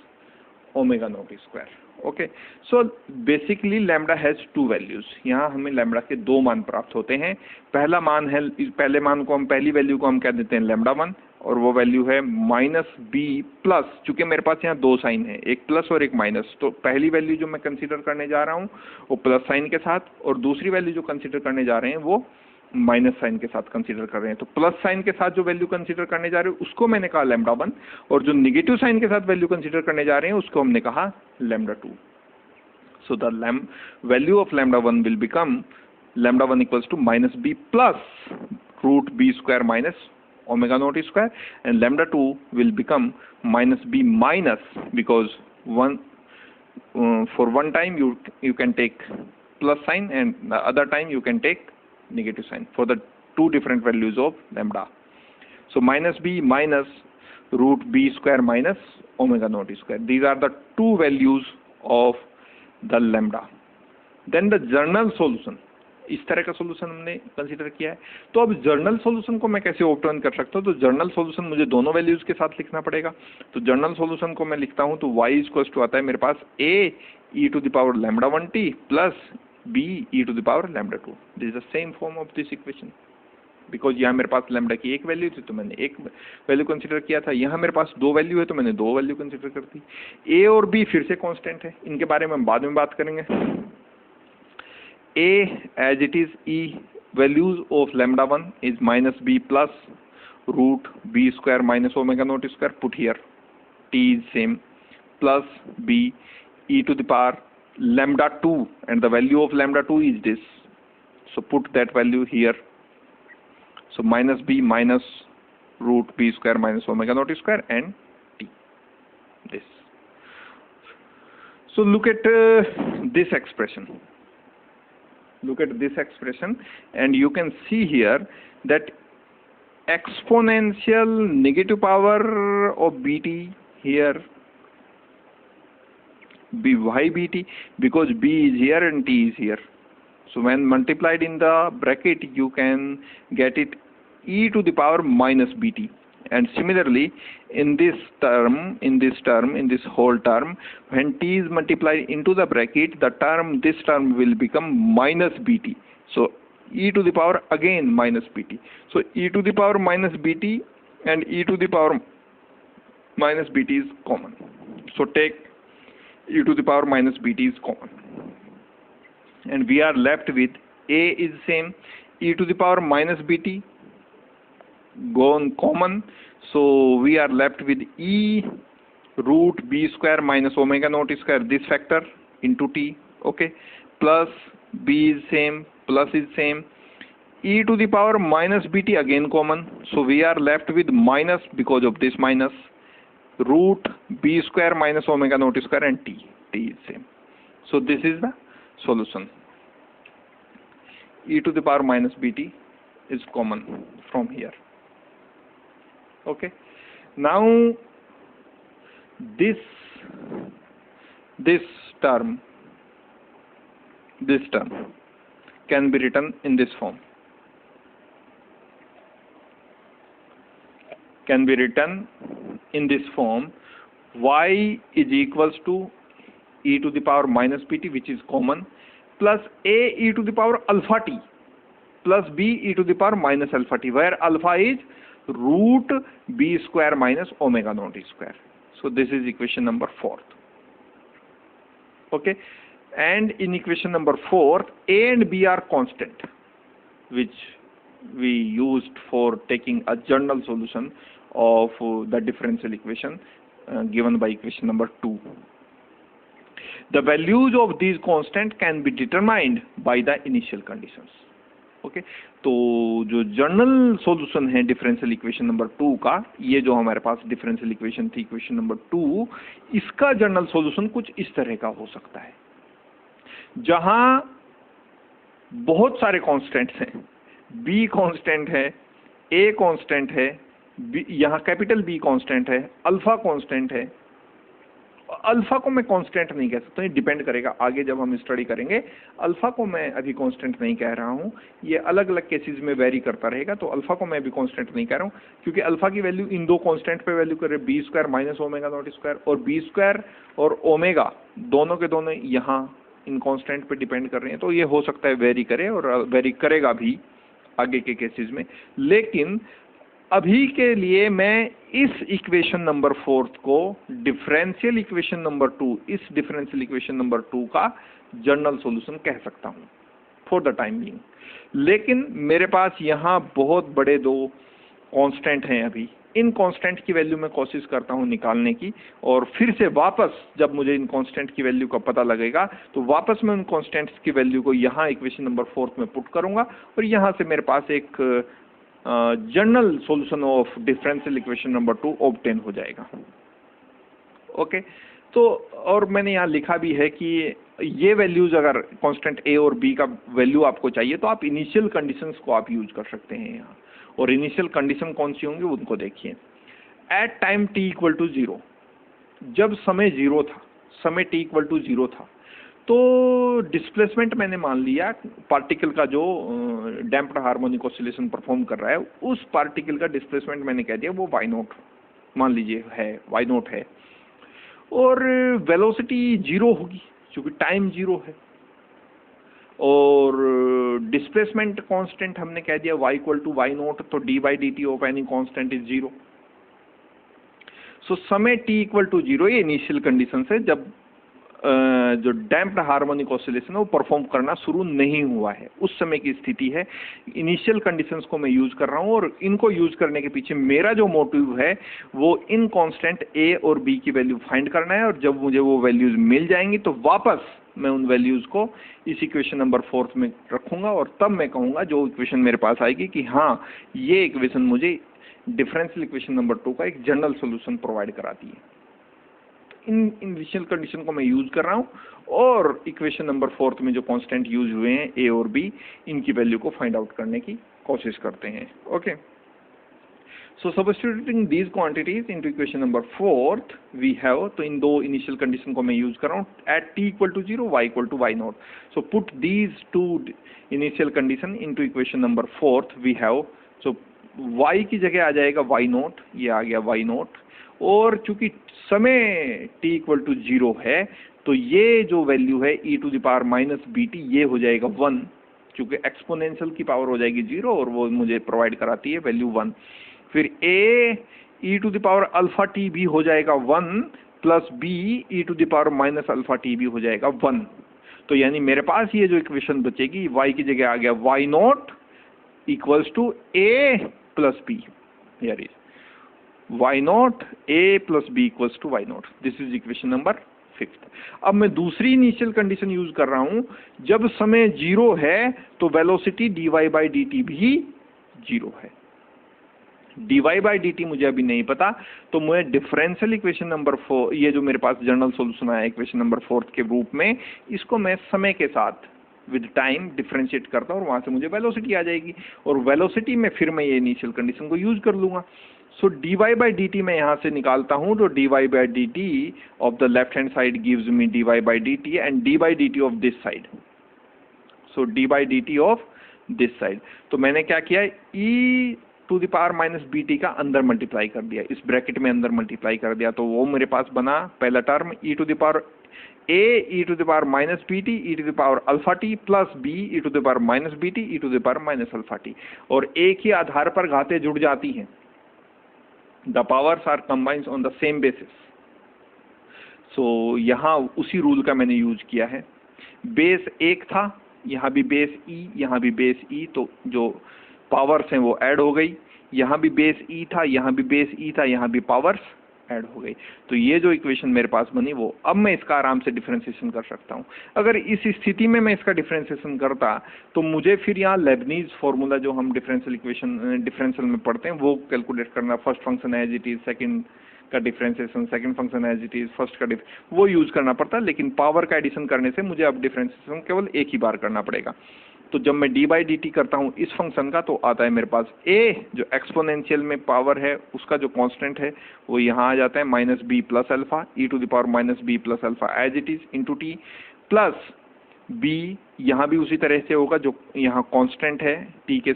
omega naught square. Okay. So basically lambda has two values. यहाँ हमें lambda के दो मान प्राप्त होते हैं. पहला मान है, पहले मान को हम, पहली वैल्यू को हम कह देते हैं lambda 1, और वो वैल्यू है -b प्लस, चूंकि मेरे पास यहाँ दो साइन है, एक प्लस और एक माइनस, तो पहली वैल्यू जो मैं कंसीडर करने जा रहा हूँ वो प्लस साइन के साथ, और दूसरी वैल्यू जो कंसीडर करने जा रहे हैं वो माइनस साइन के साथ कंसीडर कर रहे हैं. तो प्लस साइन के साथ जो वैल्यू कंसीडर करने जा रहे हैं उसको मैंने कहा लैम्डा 1, और जो निगेटिव साइन के साथ वैल्यू कंसीडर करने जा रहे हैं उसको हमने कहा lambda 2. So the value of lambda 1 will become lambda 1 equals to -b plus root b square minus omega naught square, and lambda 2 will become -b minus, because for one time you can take plus sign, and the other time you can take negative sign for the two different values of lambda. So -b minus root b square minus omega naught square. These are the two values of the lambda. Then the general solution, इस तरह का सोल्यूशन हमने कंसीडर किया है. तो अब जर्नल सॉल्यूशन को मैं कैसे ऑब्टेन कर सकता हूँ? तो जर्नल सॉल्यूशन मुझे दोनों वैल्यूज के साथ लिखना पड़ेगा. तो जर्नल सॉल्यूशन को मैं लिखता हूँ तो y इक्वल्स टू आता है मेरे पास a e to the power lambda 1t plus b e to the power lambda 2. This is the same form of this equation, because यहाँ मेरे पास लैम्डा की एक वैल्यू थी तो मैंने एक वैल्यू कंसीडर किया था, यहाँ मेरे पास दो वैल्यू है तो मैंने दो वैल्यू कंसीडर कर दी. a और b फिर से कांस्टेंट है, इनके बारे में हम बाद में बात करेंगे. a as it is, e values of lambda 1 is -b plus root b square minus omega naught square, put here, t is same, plus b e to the power lambda 2, and the value of lambda 2 is this, so put that value here. So -b minus root b square minus omega naught square and t, this. So look at this expression. Look at this expression, and you can see here that exponential negative power of bt here. Why bt? Because b is here and t is here. So when multiplied in the bracket, you can get it e to the power minus bt. And similarly, in this whole term, when t is multiplied into the bracket, this term will become minus bt. So e to the power again minus bt. So e to the power minus bt and e to the power minus bt is common. So take e to the power minus bt is common. And we are left with a is same, e to the power minus bt gone common, so we are left with e root b square minus omega naught square, this factor into t, okay, plus b is same, plus is same, e to the power minus bt again common, so we are left with minus because of this minus, root b square minus omega naught square, and t is same. So this is the solution. E to the power minus bt is common from here. Okay, now this term can be written in this form. Y is equals to e to the power minus bt, which is common, plus a e to the power alpha t plus b e to the power minus alpha t, where alpha is root b square minus omega naught square. So this is equation number 4. Okay, and in equation number 4, a and b are constant, which we used for taking a general solution of the differential equation given by equation number 2. The values of these constant can be determined by the initial conditions. Okay तो जो जनरल सॉल्यूशन है डिफरेंशियल इक्वेशन नंबर 2 का, ये जो हमारे पास डिफरेंशियल इक्वेशन थी इक्वेशन नंबर 2, इसका जनरल सॉल्यूशन कुछ इस तरह का हो सकता है, जहां बहुत सारे कांस्टेंट्स हैं, बी कांस्टेंट है, ए कांस्टेंट है, यहाँ कैपिटल बी कांस्टेंट है, अल्फा कांस्टेंट है। अल्फा को मैं कांस्टेंट नहीं कह सकता, ये डिपेंड करेगा आगे जब हम स्टडी करेंगे। अल्फा को मैं अभी कांस्टेंट नहीं कह रहा हूँ, ये अलग अलग केसेस में वेरी करता रहेगा, तो अल्फा को मैं अभी कांस्टेंट नहीं कह रहा हूँ, क्योंकि अल्फा की वैल्यू इन दो कांस्टेंट पे वैल्यू कर रहे, B square minus omega naught square, और बी स्क्वायर और ओमेगा दोनों के दोनों यहाँ इन कांस्टेंट पे डिपेंड कर रहे हैं, तो ये हो सकता है वेरी करे और वेरी करेगा भी आगे के केसेस में। लेकिन अभी के लिए मैं इस इक्वेशन नंबर 4 को डिफरेंशियल इक्वेशन नंबर 2, इस डिफरेंशियल इक्वेशन नंबर 2 का जनरल सॉल्यूशन कह सकता हूं फॉर द टाइम बीइंग। लेकिन मेरे पास यहाँ बहुत बड़े दो कांस्टेंट हैं, अभी इन कांस्टेंट की वैल्यू मैं कोशिश करता हूँ निकालने की, और फिर से वापस जब मुझे इन कांस्टेंट की वैल्यू का पता लगेगा तो वापस मैं उन कांस्टेंट्स की वैल्यू को यहाँ इक्वेशन नंबर 4 में पुट करूंगा, और यहाँ से मेरे पास एक general solution of differential equation number 2 obtain हो जाएगा। ओके तो और मैंने यहाँ लिखा भी है कि ये वैल्यूज अगर कांस्टेंट ए और बी का वैल्यू आपको चाहिए तो आप इनिशियल कंडीशंस को आप यूज कर सकते हैं यहाँ, और इनिशियल कंडीशन कौन सी होंगी उनको देखिए। At time T equal to 0, जब समय 0 था, समय टी इक्वल टू 0 था, तो डिस्प्लेसमेंट मैंने मान लिया पार्टिकल का जो डैम्प्ड हार्मोनिक ऑसिलेशन परफॉर्म कर रहा है, उस पार्टिकल का डिस्प्लेसमेंट मैंने कह दिया वो वाई नॉट मान लीजिए है, वाई नॉट है, और वेलोसिटी 0 होगी क्योंकि टाइम 0 है, और डिस्प्लेसमेंट कांस्टेंट हमने कह दिया y equal to Y naught, तो D by D T of any constant is 0। So समय t इक्वल टू 0, ये इनिशियल कंडीशन है जब जो डैम्प्ड हार्मोनिक ऑसिलेशन है वो परफॉर्म करना शुरू नहीं हुआ है, उस समय की स्थिति है। इनिशियल कंडीशंस को मैं यूज कर रहा हूँ, और इनको यूज करने के पीछे मेरा जो मोटिव है वो इन कांस्टेंट ए और बी की वैल्यू फाइंड करना है, और जब मुझे वो वैल्यूज मिल जाएंगी तो वापस मैं उन वैल्यूज को इस इक्वेशन नंबर 4 में रखूंगा, और तब मैं कहूँगा जो इक्वेशन मेरे पास आएगी कि हाँ ये इक्वेशन मुझे डिफरेंशियल इक्वेशन नंबर 2 का एक जनरल सोल्यूशन प्रोवाइड कराती है। इन इनिशियल कंडीशन को मैं यूज कर रहा हूँ, और इक्वेशन नंबर 4 में जो कांस्टेंट यूज हुए हैं ए और बी, इनकी वैल्यू को फाइंड आउट करने की कोशिश करते हैं। Okay So substituting these quantities into equation number 4th we have, तो इन दो initial condition को मैं use कर रहा हूँ at t equal to 0 y equal to y naught. So put these two initial condition into equation number 4th we have, so y की जगह आ जाएगा y naught, ये आ गया y naught, और चूंकि समय t equal to 0 है तो ये जो वैल्यू है e to the power minus bt ये हो जाएगा 1, क्योंकि एक्सपोनेंशियल की पावर हो जाएगी 0 और वो मुझे प्रोवाइड कराती है वैल्यू 1. फिर a e to the power alpha T भी हो जाएगा 1 plus b e to the power minus alpha T भी हो जाएगा 1. तो यानी मेरे पास ये जो इक्वेशन बचेगी y की जगह आ गया y naught equals to a plus b. Here is y naught a plus b equals to y naught. This is equation number 5. अब मैं दूसरी इनिशियल कंडीशन यूज कर रहा हूं, जब समय 0 है तो वेलोसिटी dy बाई dt भी 0 है. dy बाई dt मुझे अभी नहीं पता, तो मैं डिफरेंशियल इक्वेशन नंबर 4, ये जो मेरे पास जनरल सॉल्यूशन आया इक्वेशन नंबर 4 के रूप में, इसको मैं समय के साथ विद टाइम डिफरेंशिएट करता हूं और वहां से मुझे वेलोसिटी आ जाएगी, और वेलोसिटी में फिर मैं ये इनिशियल कंडीशन को यूज कर लूंगा. सो dy बाई dt मैं यहाँ से निकालता हूँ, तो dy by dt of the left hand side gives me dy by dt and d by dt of this side. So d by dt of this side. तो मैंने क्या किया, e to the power minus bt का अंदर मल्टीप्लाई कर दिया, इस ब्रैकेट में अंदर मल्टीप्लाई कर दिया, तो वो मेरे पास बना पहला term e to the power a e to the power minus bt e to the power alpha t plus b e to the power minus bt e to the power minus alpha t. और एक ही आधार पर घातें जुड़ जाती हैं. The powers are combined on the same basis. So यहाँ उसी रूल का मैंने यूज किया है. बेस 1 था, यहाँ भी बेस E, यहाँ भी बेस E, तो जो पावर्स हैं वो ऐड हो गई. यहाँ भी बेस E था, यहाँ भी बेस E था, यहाँ भी पावर्स ऐड हो गई. तो ये जो इक्वेशन मेरे पास बनी वो अब मैं इसका आराम से डिफरेंशिएशन कर सकता हूँ. अगर इस स्थिति में मैं इसका डिफरेंशिएशन करता तो मुझे फिर यहाँ लेबनीज फॉर्मूला जो हम डिफरेंशियल इक्वेशन डिफरेंशियल में पढ़ते हैं वो कैलकुलेट करना. First function as it is, second का differentiation, second function as it is, first का वो यूज करना पड़ता है. लेकिन पावर का एडिशन करने से मुझे अब डिफरेंशिएशन केवल एक ही बार करना पड़ेगा. तो जब मैं d बाई dt करता हूँ इस फंक्शन का, तो आता है मेरे पास a जो एक्सपोनेंशियल में पावर है उसका जो कांस्टेंट है वो यहाँ आ जाता है minus b plus alpha e to the power minus b plus alpha as it is into t, plus b यहाँ भी उसी तरह से होगा जो यहाँ कांस्टेंट है t के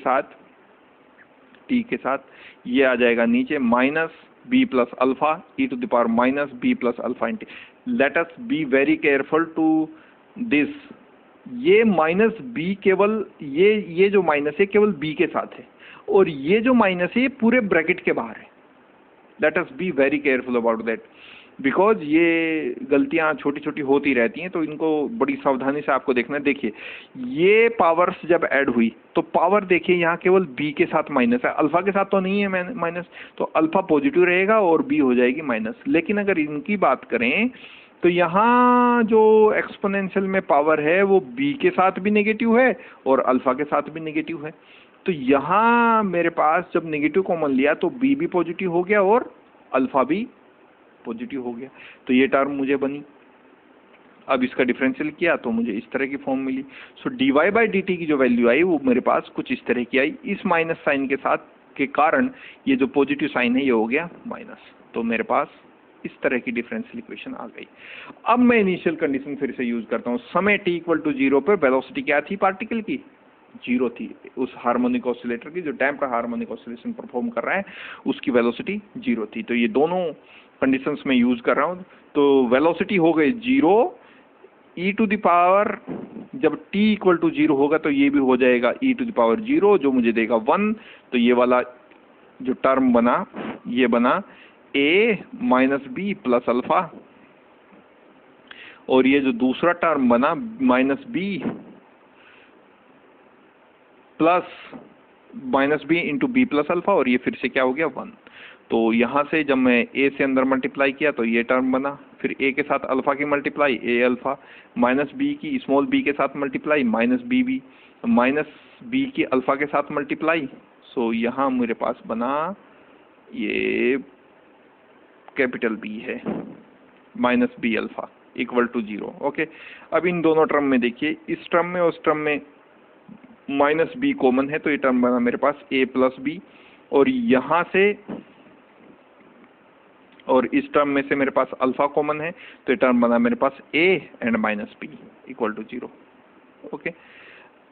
साथ ये आ जाएगा नीचे minus b plus alpha e to the power minus b plus alpha into. Let us be very careful to this. ये माइनस b केवल ये जो माइनस है केवल b के साथ है, और ये जो माइनस है ये पूरे ब्रैकेट के बाहर है. Late us be very careful about that, because ये गलतियां छोटी छोटी होती रहती हैं, तो इनको बड़ी सावधानी से आपको देखना है. देखिए ये पावर्स जब ऐड हुई तो पावर देखिए यहाँ केवल b के साथ माइनस है, अल्फा के साथ तो नहीं है माइनस, तो अल्फा पॉजिटिव रहेगा और b हो जाएगी माइनस. लेकिन अगर इनकी बात करें तो यहाँ जो एक्सपोनेंशियल में पावर है वो b के साथ भी नेगेटिव है और अल्फा के साथ भी नेगेटिव है. तो यहाँ मेरे पास जब नेगेटिव कॉमन लिया तो b भी पॉजिटिव हो गया और अल्फा भी पॉजिटिव हो गया. तो ये टर्म मुझे बनी. अब इसका डिफरेंशियल किया तो मुझे इस तरह की फॉर्म मिली. सो dy बाई dt की जो वैल्यू आई वो मेरे पास कुछ इस तरह की आई. इस माइनस साइन के साथ के कारण ये जो पॉजिटिव साइन है ये हो गया माइनस. तो मेरे पास इस तरह की डिफरेंशियल इक्वेशन आ गई. अब मैं इनिशियल कंडीशन फिर से यूज करता हूँ. समय t इक्वल टू 0 पर वेलोसिटी क्या थी पार्टिकल की, 0 थी. उस हार्मोनिक ऑसिलेटर की जो डैम्प्ड हार्मोनिक ऑसिलेशन परफॉर्म कर रहा है उसकी वेलोसिटी 0 थी. तो ये दोनों कंडीशंस में यूज कर रहा हूँ. तो वेलोसिटी हो गई 0, e टू द पावर जब t इक्वल टू 0 होगा तो ये भी हो जाएगा e टू द पावर 0 जो मुझे देगा 1. तो ये वाला जो टर्म बना ये बना a minus b plus alpha, और ये जो दूसरा टर्म बना minus b plus minus b into b plus alpha, और ये फिर से क्या हो गया 1. तो यहाँ से जब मैं a से अंदर मल्टीप्लाई किया तो ये टर्म बना, फिर a के साथ अल्फा की multiply a alpha, minus b की स्मॉल b के साथ multiply minus b, minus b की अल्फा के साथ मल्टीप्लाई. सो यहाँ मेरे पास बना ये कैपिटल B है minus b alpha equal to 0. Okay. अब इन दोनों टर्म में देखिए, इस टर्म में उस टर्म में माइनस b कॉमन है तो ये टर्म बना मेरे पास a प्लस b और यहाँ से और इस टर्म में से मेरे पास अल्फा कॉमन है, तो ये टर्म बना मेरे पास a and minus b equal to 0। Okay,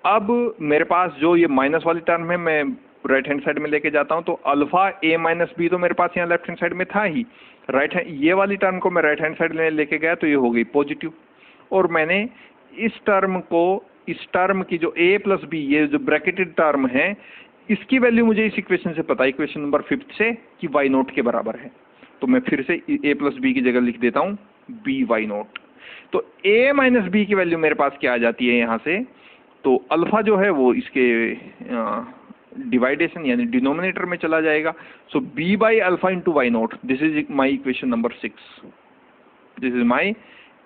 अब मेरे पास जो ये माइनस वाली टर्म है मैं राइट हैंड साइड में लेके जाता हूँ, तो अल्फा a माइनस बी तो मेरे पास यहाँ लेफ्ट हैंड साइड में था ही। राइट हैंड ये वाली टर्म को मैं राइट हैंड साइड में लेके गया तो ये हो गई पॉजिटिव, और मैंने इस टर्म को, इस टर्म की जो a प्लस बी, ये जो ब्रैकेटेड टर्म है, इसकी वैल्यू मुझे इस इक्वेशन से पता है, इक्वेशन नंबर 5 से, कि y नोट के बराबर है। तो मैं फिर से a प्लस बी की जगह लिख देता हूँ बी वाई नोट। तो a माइनस बी की वैल्यू मेरे पास क्या आ जाती है यहाँ से, तो अल्फा जो है वो इसके डिवाइडेशन यानी डिनोमिनेटर में चला जाएगा। So b by alpha into Y naught, this is my equation number 6, this is my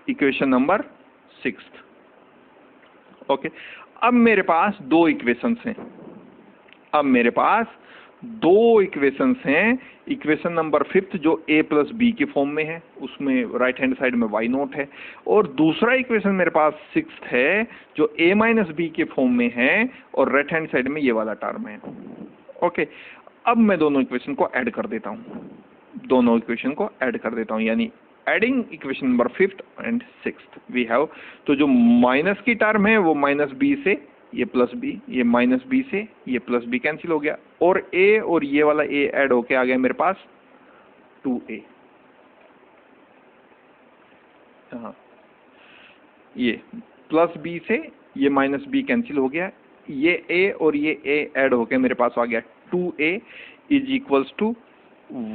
equation number 6। Okay, अब मेरे पास दो इक्वेशंस हैं, अब मेरे पास दो इक्वेशंस हैं। इक्वेशन नंबर 5 जो a प्लस बी के फॉर्म में है, उसमें राइट हैंड साइड में y नोट है, और दूसरा इक्वेशन मेरे पास 6 है जो a माइनस बी के फॉर्म में है, और राइट हैंड साइड में ये वाला टर्म है। ओके, अब मैं दोनों इक्वेशन को ऐड कर देता हूँ, दोनों इक्वेशन को ऐड कर देता हूँ, यानी adding equation number 5th and 6th we have. तो जो माइनस की टर्म है वो माइनस बी से ये प्लस बी, ये माइनस बी से ये प्लस बी कैंसिल हो गया, और a और ये वाला a ऐड होके आ गया मेरे पास 2a। हाँ, ये प्लस बी से ये माइनस बी कैंसिल हो गया, ये a और ये a ऐड होके मेरे पास आ गया 2a is equals to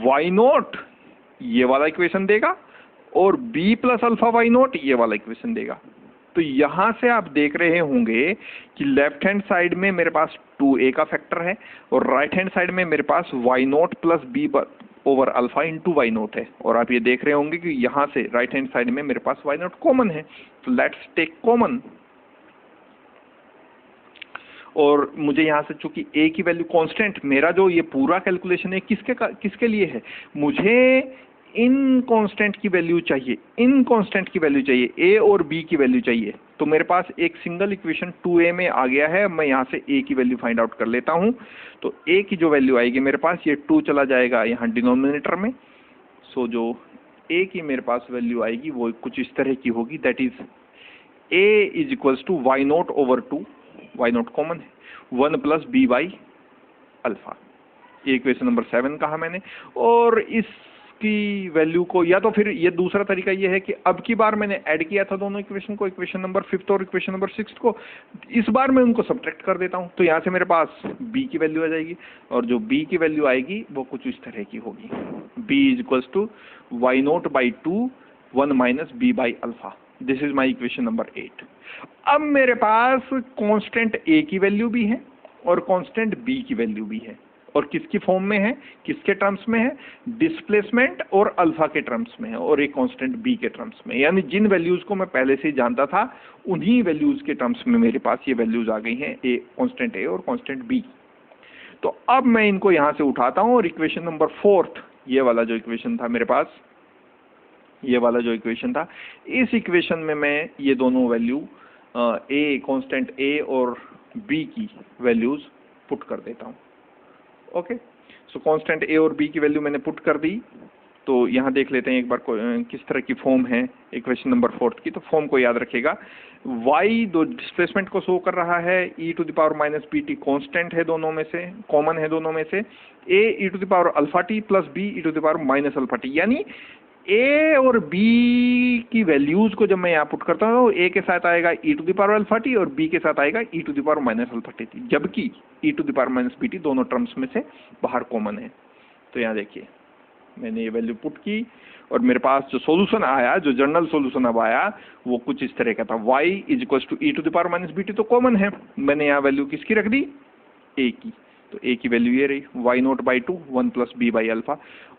y naught, ये वाला इक्वेशन देगा, और b plus alpha y naught ये वाला इक्वेशन देगा। तो यहां से आप देख रहे होंगे कि लेफ्ट हैंड साइड में मेरे पास 2a का फैक्टर है, और राइट हैंड साइड में मेरे पास Y naught plus B over alpha into Y naught है। और आप ये देख रहे होंगे कि यहां से राइट हैंड साइड में मेरे पास वाई नोट कॉमन है, तो लेट्स टेक कॉमन। और मुझे यहाँ से चूंकि a की वैल्यू कांस्टेंट, मेरा जो ये पूरा कैलकुलेशन है किसके लिए है, मुझे इन कांस्टेंट की वैल्यू चाहिए, इन कांस्टेंट की वैल्यू चाहिए, a और b की वैल्यू चाहिए। तो मेरे पास एक सिंगल इक्वेशन 2a में आ गया है, मैं यहाँ से a की वैल्यू फाइंड आउट कर लेता हूँ। तो a की जो वैल्यू आएगी मेरे पास, ये 2 चला जाएगा यहाँ डिनोमिनेटर में। सो जो a की मेरे पास वैल्यू आएगी वो कुछ इस तरह की होगी, that is a is equals to y naught over 2, y naught common है, 1 प्लस बी बाई अल्फा। ये इक्वेशन नंबर 7 कहा मैंने। और इसकी वैल्यू को, या तो फिर ये दूसरा तरीका ये है कि अब की बार मैंने ऐड किया था दोनों इक्वेशन को, इक्वेशन नंबर 5 और इक्वेशन नंबर 6 को, इस बार मैं उनको सब्ट्रैक्ट कर देता हूँ। तो यहाँ से मेरे पास b की वैल्यू आ जाएगी, और जो b की वैल्यू आएगी वो कुछ इस तरह की होगी, b is equals to y naught by 2 1 minus b by alpha. This is my equation number 8। अब मेरे पास कांस्टेंट a की वैल्यू भी है और कांस्टेंट b की वैल्यू भी है, और किसकी फॉर्म में है, किसके टर्म्स में है, डिस्प्लेसमेंट और अल्फा के टर्म्स में है, और एक कांस्टेंट b के टर्म्स में। यानी जिन वैल्यूज को मैं पहले से जानता था उन्हीं वैल्यूज के टर्म्स में मेरे पास ये वैल्यूज आ गई हैं, कांस्टेंट a और कांस्टेंट b। तो अब मैं इनको यहाँ से उठाता हूँ, और इक्वेशन नंबर 4th, ये वाला जो इक्वेशन था मेरे पास, ये वाला जो इक्वेशन था, इस इक्वेशन में मैं ये दोनों वैल्यू a कांस्टेंट a और b की वैल्यूज पुट कर देता हूँ। ओके, सो कांस्टेंट a और b की वैल्यू मैंने पुट कर दी। तो यहाँ देख लेते हैं एक बार किस तरह की फॉर्म है इक्वेशन नंबर 4th की। तो फॉर्म को याद रखिएगा, y दो डिस्प्लेसमेंट को शो कर रहा है, e to the power minus b t constant है दोनों में से, कॉमन है दोनों में से, a e to the power alpha t plus b e to the power minus alpha t. यानी a और b की वैल्यूज को जब मैं यहाँ पुट करता हूँ, a के साथ आएगा e to the power alpha t और b के साथ आएगा e to the power minus alpha t, जबकि e to the power minus b t दोनों टर्म्स में से बाहर कॉमन है। तो यहाँ देखिए मैंने ये वैल्यू पुट की, और मेरे पास जो सॉल्यूशन आया, जो जनरल सॉल्यूशन अब आया, वो कुछ इस तरह का था, y is equal to e to the power minus b t तो कॉमन है, मैंने यहाँ वैल्यू किसकी रख दी, a की। तो a की वैल्यू ये रही, y naught by 2 1 plus b by alpha,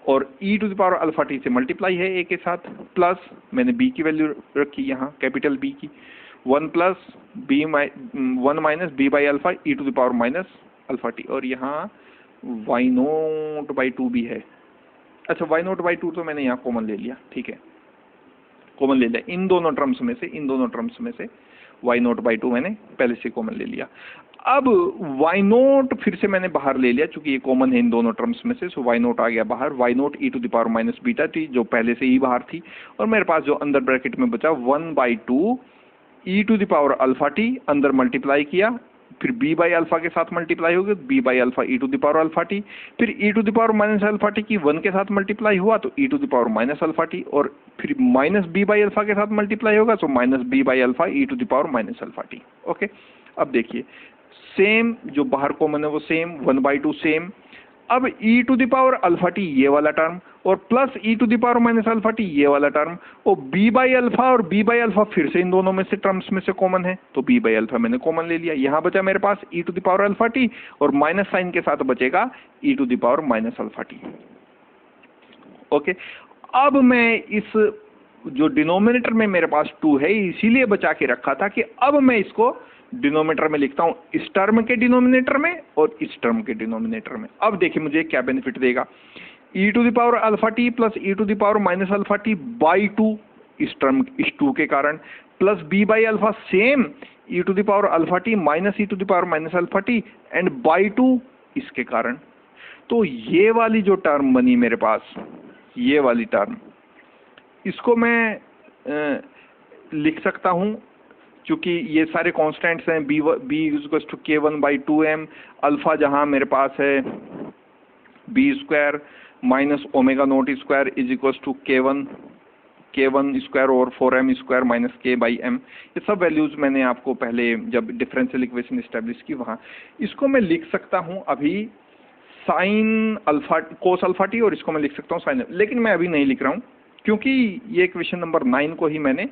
और e to the power alpha t से मल्टीप्लाई है a के साथ, प्लस मैंने b की वैल्यू रखी यहाँ कैपिटल B की, 1 plus b 1 minus b by alpha e to the power minus alpha t, और यहाँ वाई नोट बाई 2 भी है। अच्छा, वाई नोट बाई 2 तो मैंने यहाँ कॉमन ले लिया, ठीक है, कॉमन ले लिया इन दोनों टर्म्स में से, इन दोनों टर्म्स में से y0/2 मैंने पहले से कॉमन ले लिया। अब y0 फिर से मैंने बाहर ले लिया चूंकि ये कॉमन है इन दोनों टर्म्स में से, सो y0 आ गया बाहर, y0 e⁻βt जो पहले से ही बाहर थी, और मेरे पास जो अंदर ब्रैकेट में बचा 1/2 e⁻αt अंदर मल्टीप्लाई किया, फिर b/α के साथ मल्टीप्लाई हो गया b/α e⁻αt, फिर e⁻−αt की 1 के साथ मल्टीप्लाई हुआ तो e⁻−αt, और फिर माइनस b/α के साथ मल्टीप्लाई होगा तो माइनस b/α e⁻−αt। ओके, अब देखिए सेम जो बाहर कॉमन है वो सेम, 1/2 सेम। अब e⁻αt ये वाला टर्म और प्लस e⁻−αt ये वाला टर्म, और b/α और b/α फिर से इन दोनों में से टर्म्स में से कॉमन है तो b/α मैंने कॉमन ले लिया। यहाँ बचा मेरे पास e⁻αt और माइनस साइन के साथ बचेगा e⁻−αt। ओके, अब मैं इस जो डिनोमिनेटर में मेरे पास 2 है इसीलिए बचा के रखा था कि अब मैं इसको डिनोमिनेटर में लिखता हूं, इस टर्म के डिनोमिनेटर में और इस टर्म के डिनोमिनेटर में। अब देखिए मुझे क्या बेनिफिट देगा, e⁻αt प्लस e⁻−αt/2 इस टर्म इस 2 के कारण, plus b/α same e⁻αt minus e⁻−αt and /2 इसके कारण। तो ये वाली जो टर्म बनी मेरे पास, ये वाली टर्म, इसको मैं लिख सकता हूं क्योंकि ये सारे कांस्टेंट्स हैं, b k1/2m, अल्फा जहां मेरे पास है b² minus ω02 is equal to k1 और 4m² माइनस k/m। ये सब वैल्यूज मैंने आपको पहले जब डिफरेंशियल इक्वेशन एस्टेब्लिश की वहां, इसको मैं लिख सकता हूं अभी sine alpha cos alpha t, और इसको मैं लिख सकता हूं साइन, लेकिन मैं अभी नहीं लिख रहा हूं क्योंकि ये इक्वेशन नंबर 9 को ही मैंने,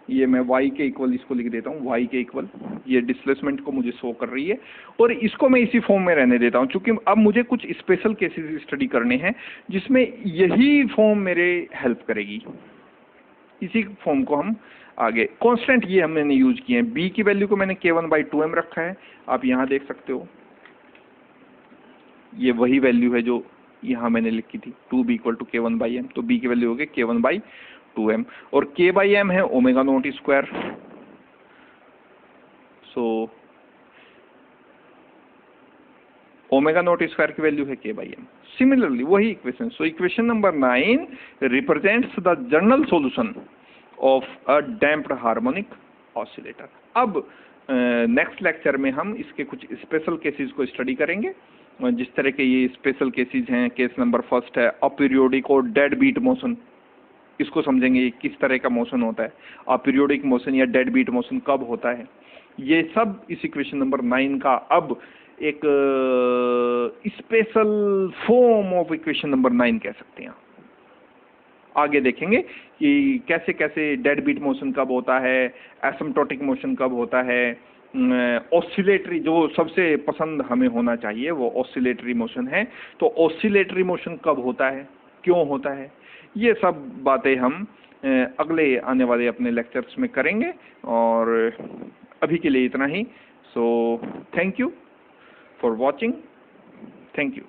ये मैं y के इक्वल इसको लिख देता हूँ, y के इक्वल ये डिस्प्लेसमेंट को मुझे शो कर रही है, और इसको मैं इसी फॉर्म में रहने देता हूँ क्योंकि अब मुझे कुछ स्पेशल केसेस स्टडी करने हैं जिसमें यही फॉर्म मेरे हेल्प करेगी। इसी फॉर्म को हम आगे, कांस्टेंट ये हमने यूज किए हैं, b की वैल्यू को मैंने k1/2m रखा है, आप यहाँ देख सकते हो ये वही वैल्यू है जो यहाँ मैंने लिखी थी 2b = k1/m, तो b की वैल्यू हो गई k1/2m, और k/m है ω02, सो ω02 की वैल्यू है k/m। सिमिलरली वही equation, so equation number 9 represents the general solution of a damped harmonic oscillator. अब नेक्स्ट लेक्चर में हम इसके कुछ स्पेशल केसेस को स्टडी करेंगे, जिस तरह के ये स्पेशल केसेस हैं। केस नंबर 1 है अपीरियोडिक और डेड बीट मोशन, इसको समझेंगे किस तरह का मोशन होता है, अपीरियोडिक मोशन या डेड बीट मोशन कब होता है, ये सब इस इक्वेशन नंबर 9 का अब एक special form of equation number 9 कह सकते हैं। आगे देखेंगे कि कैसे कैसे डेड बीट मोशन कब होता है, एसिम्प्टोटिक मोशन कब होता है, ऑसिलेटरी जो सबसे पसंद हमें होना चाहिए वो ऑसिलेटरी मोशन है, तो ऑसिलेटरी मोशन कब होता है, क्यों होता है, ये सब बातें हम अगले आने वाले अपने लेक्चर्स में करेंगे। और अभी के लिए इतना ही। So thank you for watching, thank you.